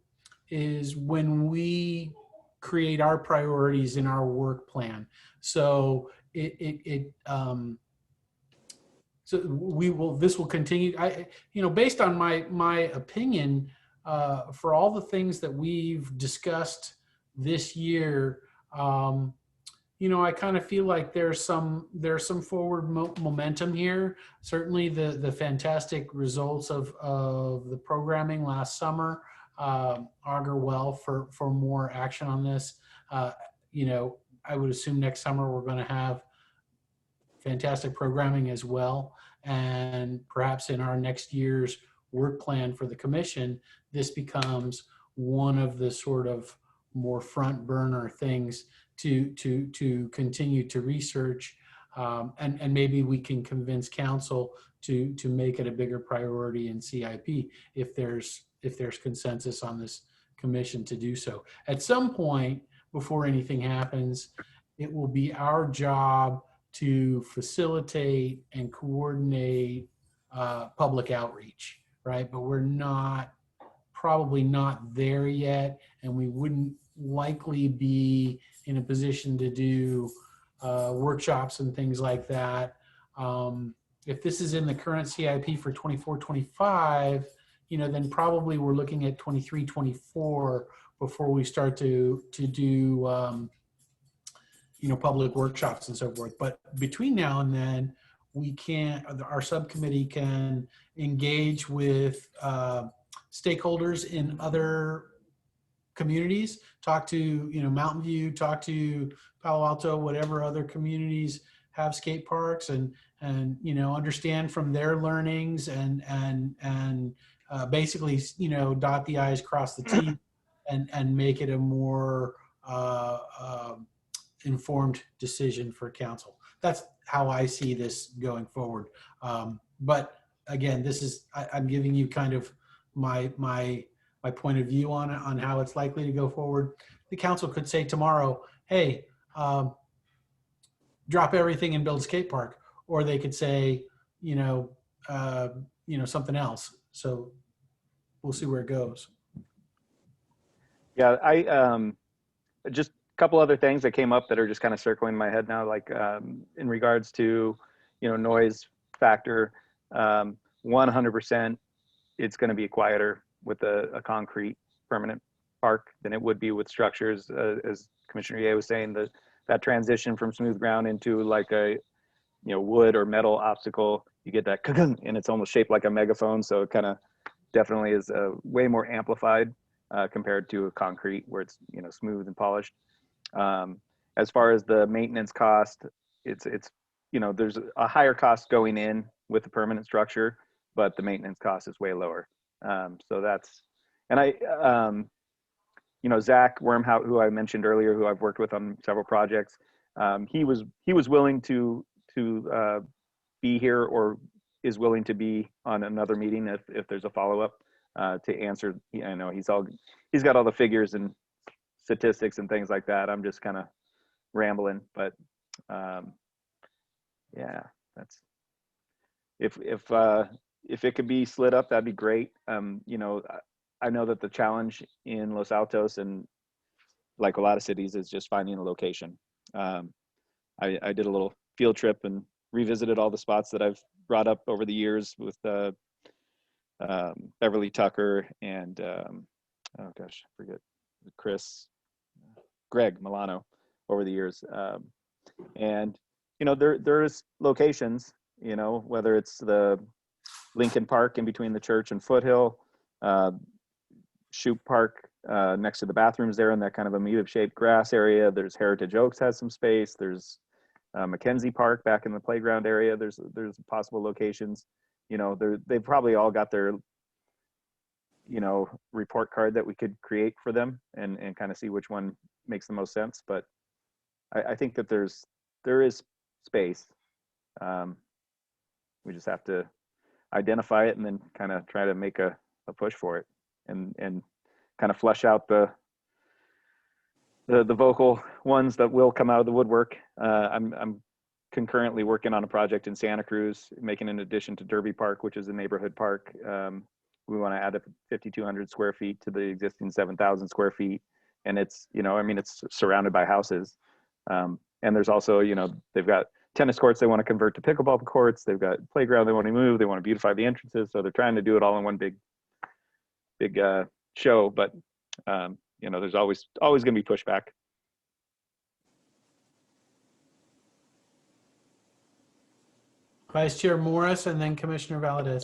is when we create our priorities in our work plan. So this will continue. Based on my opinion, for all the things that we've discussed this year, I kind of feel like there's some forward momentum here. Certainly the fantastic results of the programming last summer augur well for more action on this. I would assume next summer we're going to have fantastic programming as well. And perhaps in our next year's work plan for the commission, this becomes one of the sort of more front burner things to continue to research, and maybe we can convince council to make it a bigger priority in CIP if there's consensus on this commission to do so. At some point before anything happens, it will be our job to facilitate and coordinate public outreach, right? But we're probably not there yet, and we wouldn't likely be in a position to do workshops and things like that. If this is in the current CIP for 24-25, then probably we're looking at 23-24 before we start to do public workshops and so forth. But between now and then, our subcommittee can engage with stakeholders in other communities, talk to Mountain View, talk to Palo Alto, whatever other communities have skate parks, and understand from their learnings and basically dot the I's, cross the T's, and make it a more informed decision for council. That's how I see this going forward. But again, I'm giving you kind of my point of view on how it's likely to go forward. The council could say tomorrow, hey, drop everything and build a skate park, or they could say, something else. So we'll see where it goes. Yeah, I just a couple other things that came up that are just kind of circling in my head now, like in regards to noise factor. 100%, it's going to be quieter with a concrete permanent park than it would be with structures. As Commissioner Ye was saying, that transition from smooth ground into like a wood or metal obstacle, you get that and it's almost shaped like a megaphone. So it kind of definitely is way more amplified compared to a concrete where it's smooth and polished. As far as the maintenance cost, it's there's a higher cost going in with the permanent structure, but the maintenance cost is way lower. So that's, and Zach Wormhout, who I mentioned earlier, who I've worked with on several projects, he was willing to be here, or is willing to be on another meeting if there's a follow-up to answer. I know he's got all the figures and statistics and things like that. I'm just kind of rambling, but yeah, that's if it could be slid up, that'd be great. I know that the challenge in Los Altos, and like a lot of cities, is just finding a location. I did a little field trip and revisited all the spots that I've brought up over the years with Beverly Tucker and oh gosh, I forget, Greg Milano over the years. And there's locations, whether it's the Lincoln Park in between the church and Foothill, Shoup Park next to the bathrooms there in that kind of amoeba-shaped grass area. There's Heritage Oaks has some space. There's Mackenzie Park back in the playground area. There's possible locations. They've probably all got their report card that we could create for them and kind of see which one makes the most sense. But I think that there is space. We just have to identify it and then kind of try to make a push for it and kind of flesh out the vocal ones that will come out of the woodwork. I'm concurrently working on a project in Santa Cruz, making an addition to Derby Park, which is a neighborhood park. We want to add 5,200 square feet to the existing 7,000 square feet. And it's, it's surrounded by houses. And there's also, they've got tennis courts they want to convert to pickleball courts. They've got playground they want to move. They want to beautify the entrances. So they're trying to do it all in one big show. But, there's always going to be pushback. Vice Chair Morris and then Commissioner Valadez.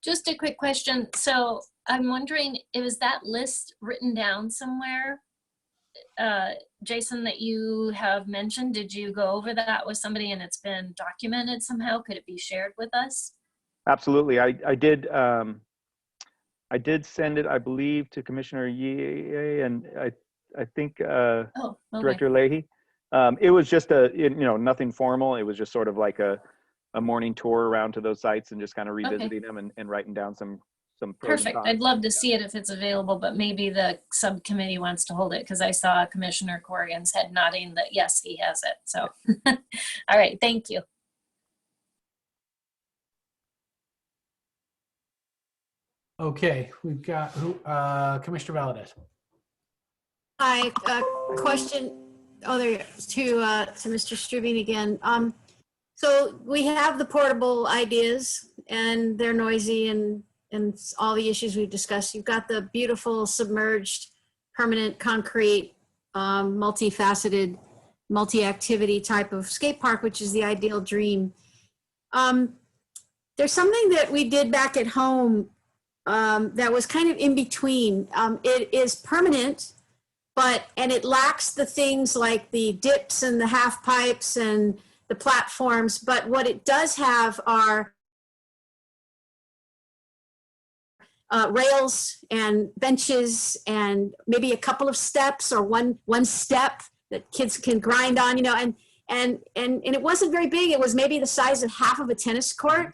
Just a quick question. So I'm wondering, is that list written down somewhere? Jason, that you have mentioned, did you go over that with somebody and it's been documented somehow? Could it be shared with us? Absolutely. I did send it, I believe, to Commissioner Ye and I think Okay. Director Leahy. It was just nothing formal. It was just sort of like a morning tour around to those sites and just kind of revisiting them and writing down some pros and Perfect. cons. I'd love to see it if it's available, but maybe the subcommittee wants to hold it because I saw Commissioner Corrigan's head nodding that yes, he has it. So, all right, thank you. Okay, we've got Commissioner Valadez. Hi, question. Oh, there to Mr. Strubing again. So we have the portable ideas, and they're noisy, and all the issues we've discussed. You've got the beautiful submerged, permanent concrete, multifaceted, multi-activity type of skate park, which is the ideal dream. There's something that we did back at home that was kind of in between. It is permanent, and it lacks the things like the dips and the half pipes and the platforms, but what it does have are rails and benches and maybe a couple of steps or one step that kids can grind on, and it wasn't very big. It was maybe the size of half of a tennis court.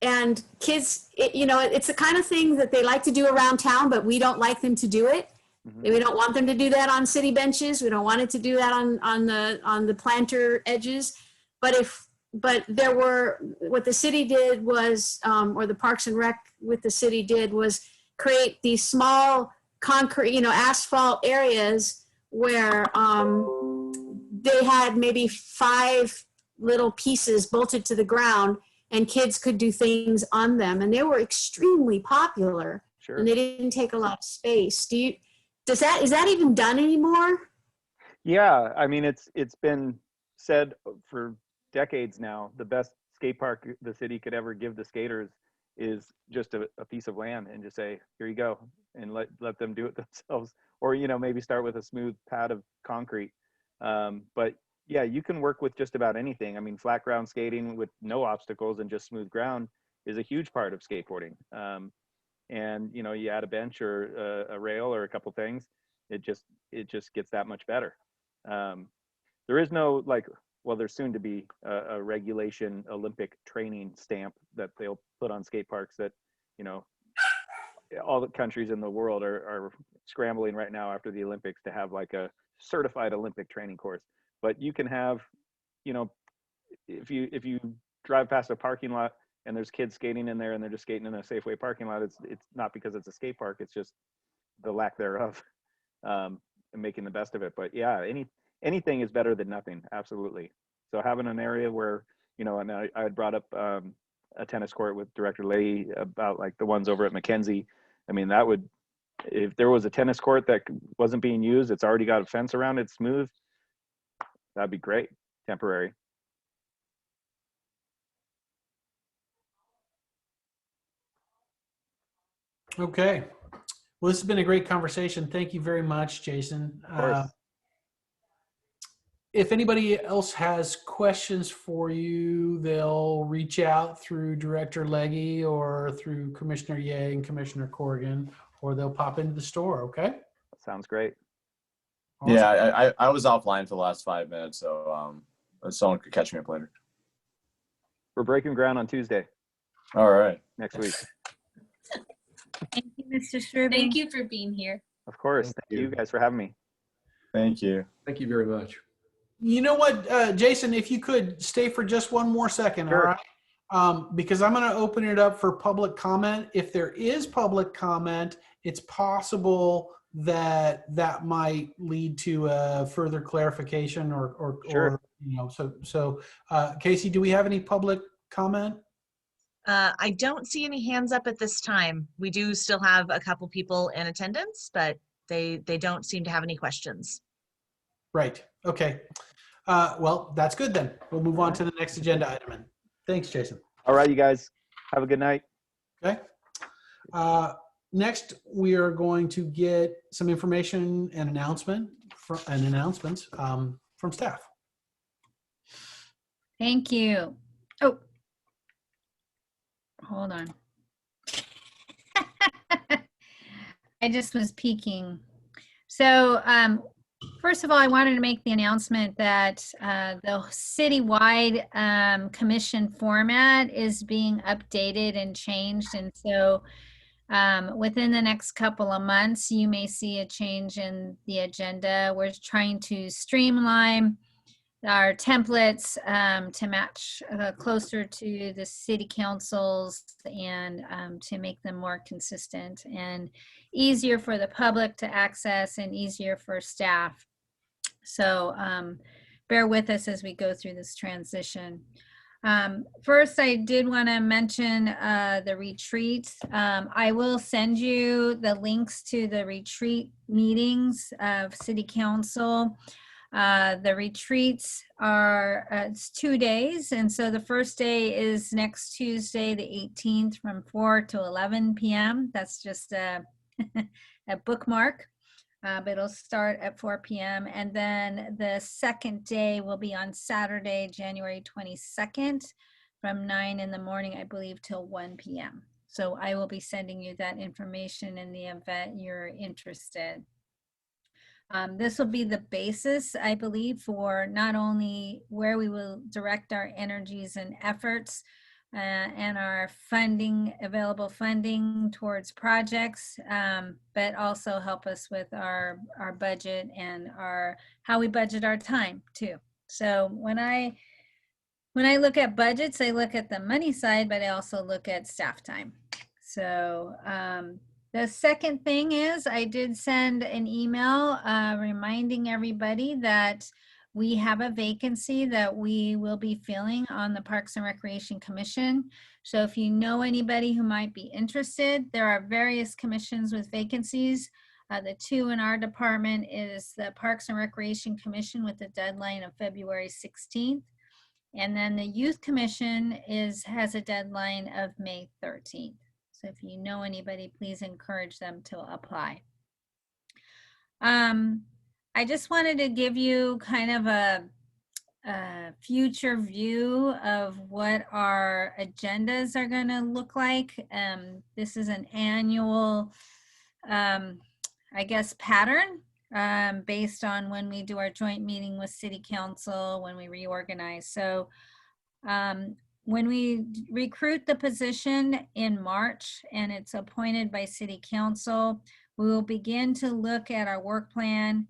And kids, it's the kind of thing that they like to do around town, but we don't like them to do it. Mm-hmm. We don't want them to do that on city benches. We don't want it to do that on the planter edges. But there were, what the city did was, or the Parks and Rec with the city did was create these small concrete, asphalt areas where they had maybe 5 little pieces bolted to the ground and kids could do things on them. And they were extremely popular. Sure. and they didn't take a lot of space. Is that even done anymore? Yeah, I mean, it's been said for decades now, the best skate park the city could ever give the skaters is just a piece of land and just say, here you go, and let them do it themselves. Or, maybe start with a smooth pad of concrete. But yeah, you can work with just about anything. I mean, flat ground skating with no obstacles and just smooth ground is a huge part of skateboarding. And you add a bench or a rail or a couple things, it just gets that much better. There is no there's soon to be a regulation Olympic training stamp that they'll put on skate parks that all the countries in the world are scrambling right now after the Olympics to have like a certified Olympic training course. But you can have, if you drive past a parking lot and there's kids skating in there and they're just skating in a Safeway parking lot, it's not because it's a skate park, it's just the lack thereof, and making the best of it. But yeah, anything is better than nothing. Absolutely. So having an area where, and I had brought up a tennis court with Director Leahy about like the ones over at Mackenzie. I mean, if there was a tennis court that wasn't being used, it's already got a fence around it, smooth, that'd be great, temporary. Okay. Well, this has been a great conversation. Thank you very much, Jason. Of course. If anybody else has questions for you, they'll reach out through Director Legge or through Commissioner Ye and Commissioner Corrigan, or they'll pop into the store, okay? Sounds great. Awesome. Yeah, I was offline for the last 5 minutes, so someone could catch me up later. We're breaking ground on Tuesday All right. next week. Thank you, Mr. Strubing. Thank you for being here. Of course. Thank you guys for having me. Thank you. Thank you very much. You know what, Jason, if you could stay for just one more second, Sure. all right? Because I'm going to open it up for public comment. If there is public comment, it's possible that might lead to a further clarification or Sure. so Casey, do we have any public comment? I don't see any hands up at this time. We do still have a couple people in attendance, but they don't seem to have any questions. Right. Okay. Well, that's good then. We'll move on to the next agenda item. Thanks, Jason. All right, you guys. Have a good night. Okay. Next, we are going to get some information and announcements from staff. Thank you. Oh, hold on. I just was peeking. So, first of all, I wanted to make the announcement that the citywide commission format is being updated and changed. And so within the next couple of months, you may see a change in the agenda. We're trying to streamline our templates to match closer to the city councils and to make them more consistent and easier for the public to access and easier for staff. So bear with us as we go through this transition. First, I did want to mention the retreat. I will send you the links to the retreat meetings of City Council. The retreats are it's 2 days, and so the first day is next Tuesday, the 18th, from 4 to 11 p.m. That's just a bookmark. But it'll start at 4 p.m. And then the second day will be on Saturday, January 22nd from 9 in the morning, I believe, till 1 p.m. So I will be sending you that information in the event you're interested. This will be the basis, I believe, for not only where we will direct our energies and efforts and our funding, available funding towards projects, but also help us with our budget and how we budget our time too. So when I look at budgets, I look at the money side, but I also look at staff time. So the second thing is I did send an email reminding everybody that we have a vacancy that we will be filling on the Parks and Recreation Commission. So if you know anybody who might be interested, there are various commissions with vacancies. The two in our department is the Parks and Recreation Commission with the deadline of February 16th. And then the Youth Commission has a deadline of May 13th. So if you know anybody, please encourage them to apply. I just wanted to give you kind of a future view of what our agendas are going to look like. This is an annual, I guess, pattern based on when we do our joint meeting with City Council, when we reorganize. So when we recruit the position in March and it's appointed by City Council, we will begin to look at our work plan.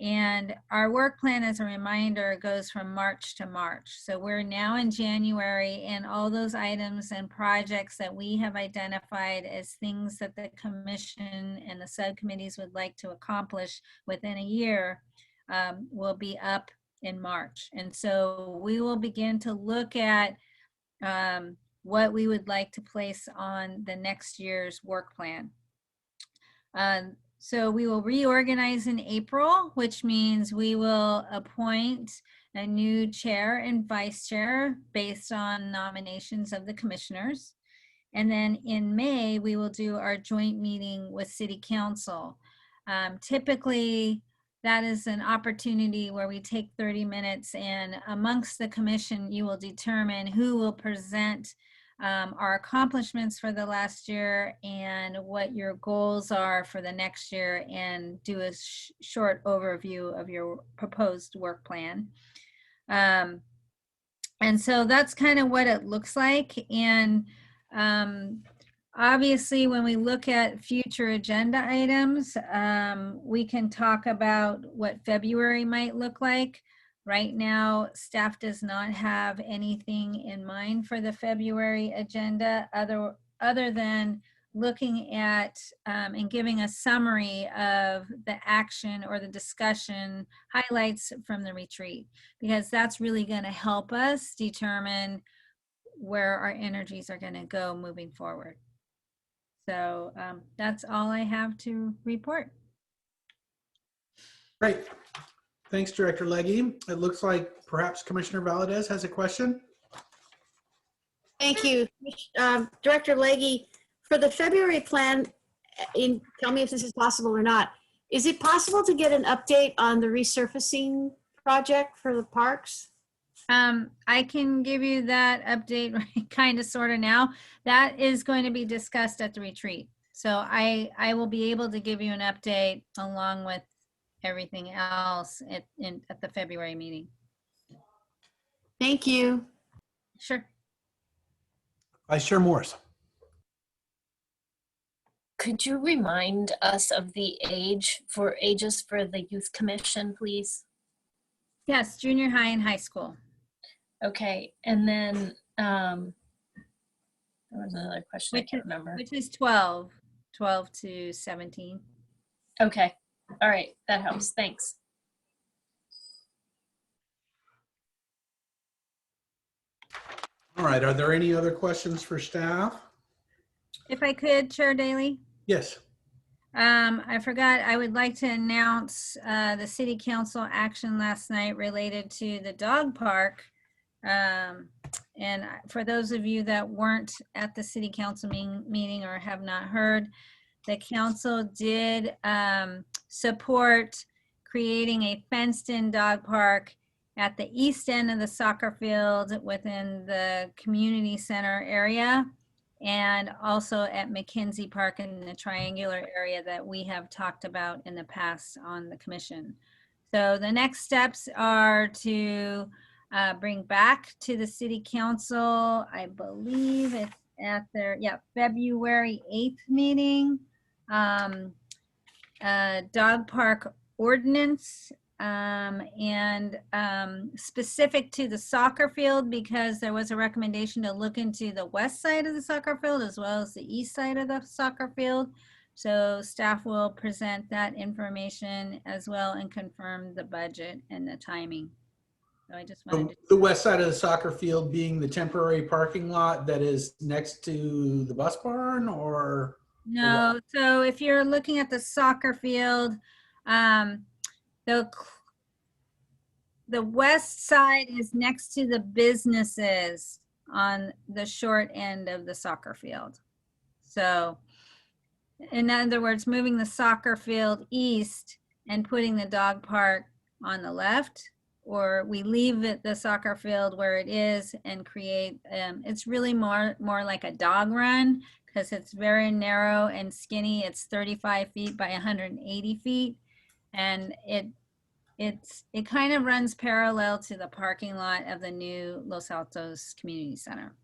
And our work plan, as a reminder, goes from March to March. So we're now in January, and all those items and projects that we have identified as things that the commission and the subcommittees would like to accomplish within a year will be up in March. And so we will begin to look at what we would like to place on the next year's work plan. So we will reorganize in April, which means we will appoint a new chair and vice chair based on nominations of the commissioners. And then in May, we will do our joint meeting with City Council. Typically, that is an opportunity where we take 30 minutes, and amongst the commission, you will determine who will present our accomplishments for the last year and what your goals are for the next year, and do a short overview of your proposed work plan. And so that's kind of what it looks like. And obviously, when we look at future agenda items, we can talk about what February might look like. Right now, staff does not have anything in mind for the February agenda other than looking at and giving a summary of the action or the discussion highlights from the retreat, because that's really going to help us determine where our energies are going to go moving forward. So that's all I have to report. Great. Thanks, Director Legge. It looks like perhaps Commissioner Valadez has a question. Thank you. Director Legge, for the February plan, tell me if this is possible or not, is it possible to get an update on the resurfacing project for the parks? I can give you that update kind of sort of now. That is going to be discussed at the retreat. So I will be able to give you an update along with everything else at the February meeting. Thank you. Sure. Vice Chair Morris. Could you remind us of the ages for the Youth Commission, please? Yes, junior high and high school. Okay, and then there was another question I can't remember. Which is 12 to 17. Okay, all right, that helps, thanks. All right, are there any other questions for staff? If I could, Chair Daly. Yes. I forgot, I would like to announce the City Council action last night related to the dog park. And for those of you that weren't at the City Council meeting or have not heard, the council did support creating a fenced-in dog park at the east end of the soccer field within the community center area, and also at McKenzie Park in the triangular area that we have talked about in the past on the commission. So the next steps are to bring back to the City Council, I believe it's at their February 8th meeting, dog park ordinance, and specific to the soccer field, because there was a recommendation to look into the west side of the soccer field as well as the east side of the soccer field So staff will present that information as well and confirm the budget and the timing. So I just wanted to. The west side of the soccer field being the temporary parking lot that is next to the bus barn, or? No, so if you're looking at the soccer field, the west side is next to the businesses on the short end of the soccer field. So in other words, moving the soccer field east and putting the dog park on the left, or we leave it, the soccer field where it is, and create, it's really more like a dog run, because it's very narrow and skinny. It's 35 feet by 180 feet. And it kind of runs parallel to the parking lot of the new Los Altos Community Center.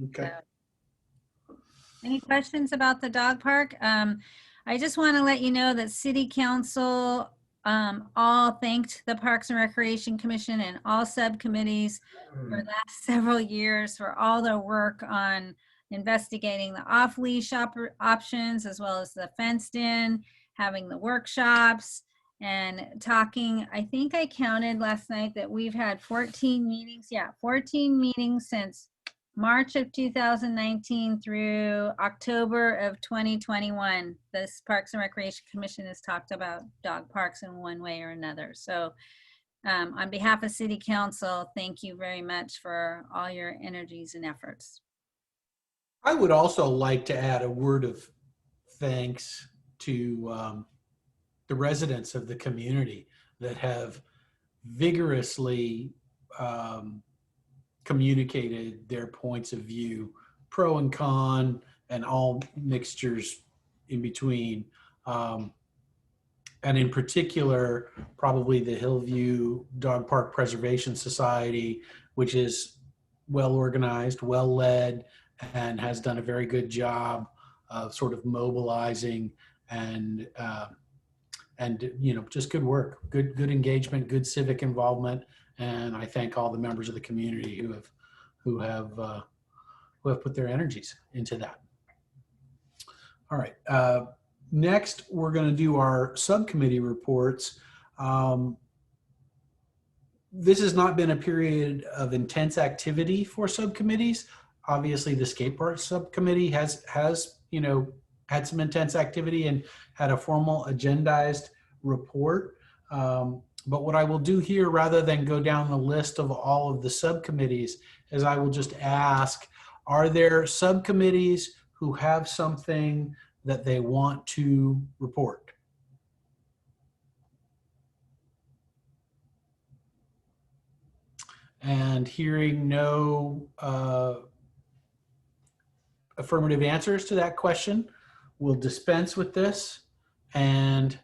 Okay. So, any questions about the dog park? I just want to let you know that City Council all thanked the Parks and Recreation Commission and all subcommittees for the last several years for all their work on investigating the off-leash options, as well as the fenced in, having the workshops, and talking. I think I counted last night that we've had 14 meetings. Yeah, 14 meetings since March of 2019 through October of 2021. This Parks and Recreation Commission has talked about dog parks in one way or another. So on behalf of City Council, thank you very much for all your energies and efforts. I would also like to add a word of thanks to the residents of the community that have vigorously communicated their points of view, pro and con, and all mixtures in between. And in particular, probably the Hillview Dog Park Preservation Society, which is well organized, well led, and has done a very good job of sort of mobilizing and you know, just good work, good engagement, good civic involvement. And I thank all the members of the community who have put their energies into that. All right. Next, we're going to do our subcommittee reports. This has not been a period of intense activity for subcommittees. Obviously, the Skatepark Subcommittee has you know, had some intense activity and had a formal agendized report. But what I will do here, rather than go down the list of all of the subcommittees, is I will just ask, are there subcommittees who have something that they want to report? And hearing no affirmative answers to that question, we'll dispense with this and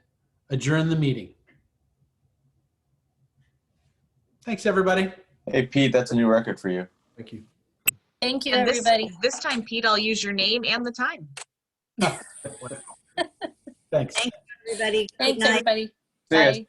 adjourn the meeting. Thanks, everybody. Hey, Pete, that's a new record for you. Thank you. Thank you, And everybody. this time, Pete, I'll use your name and the time. Thanks. Thanks, everybody. Good Thanks, night. everybody. See ya. Bye.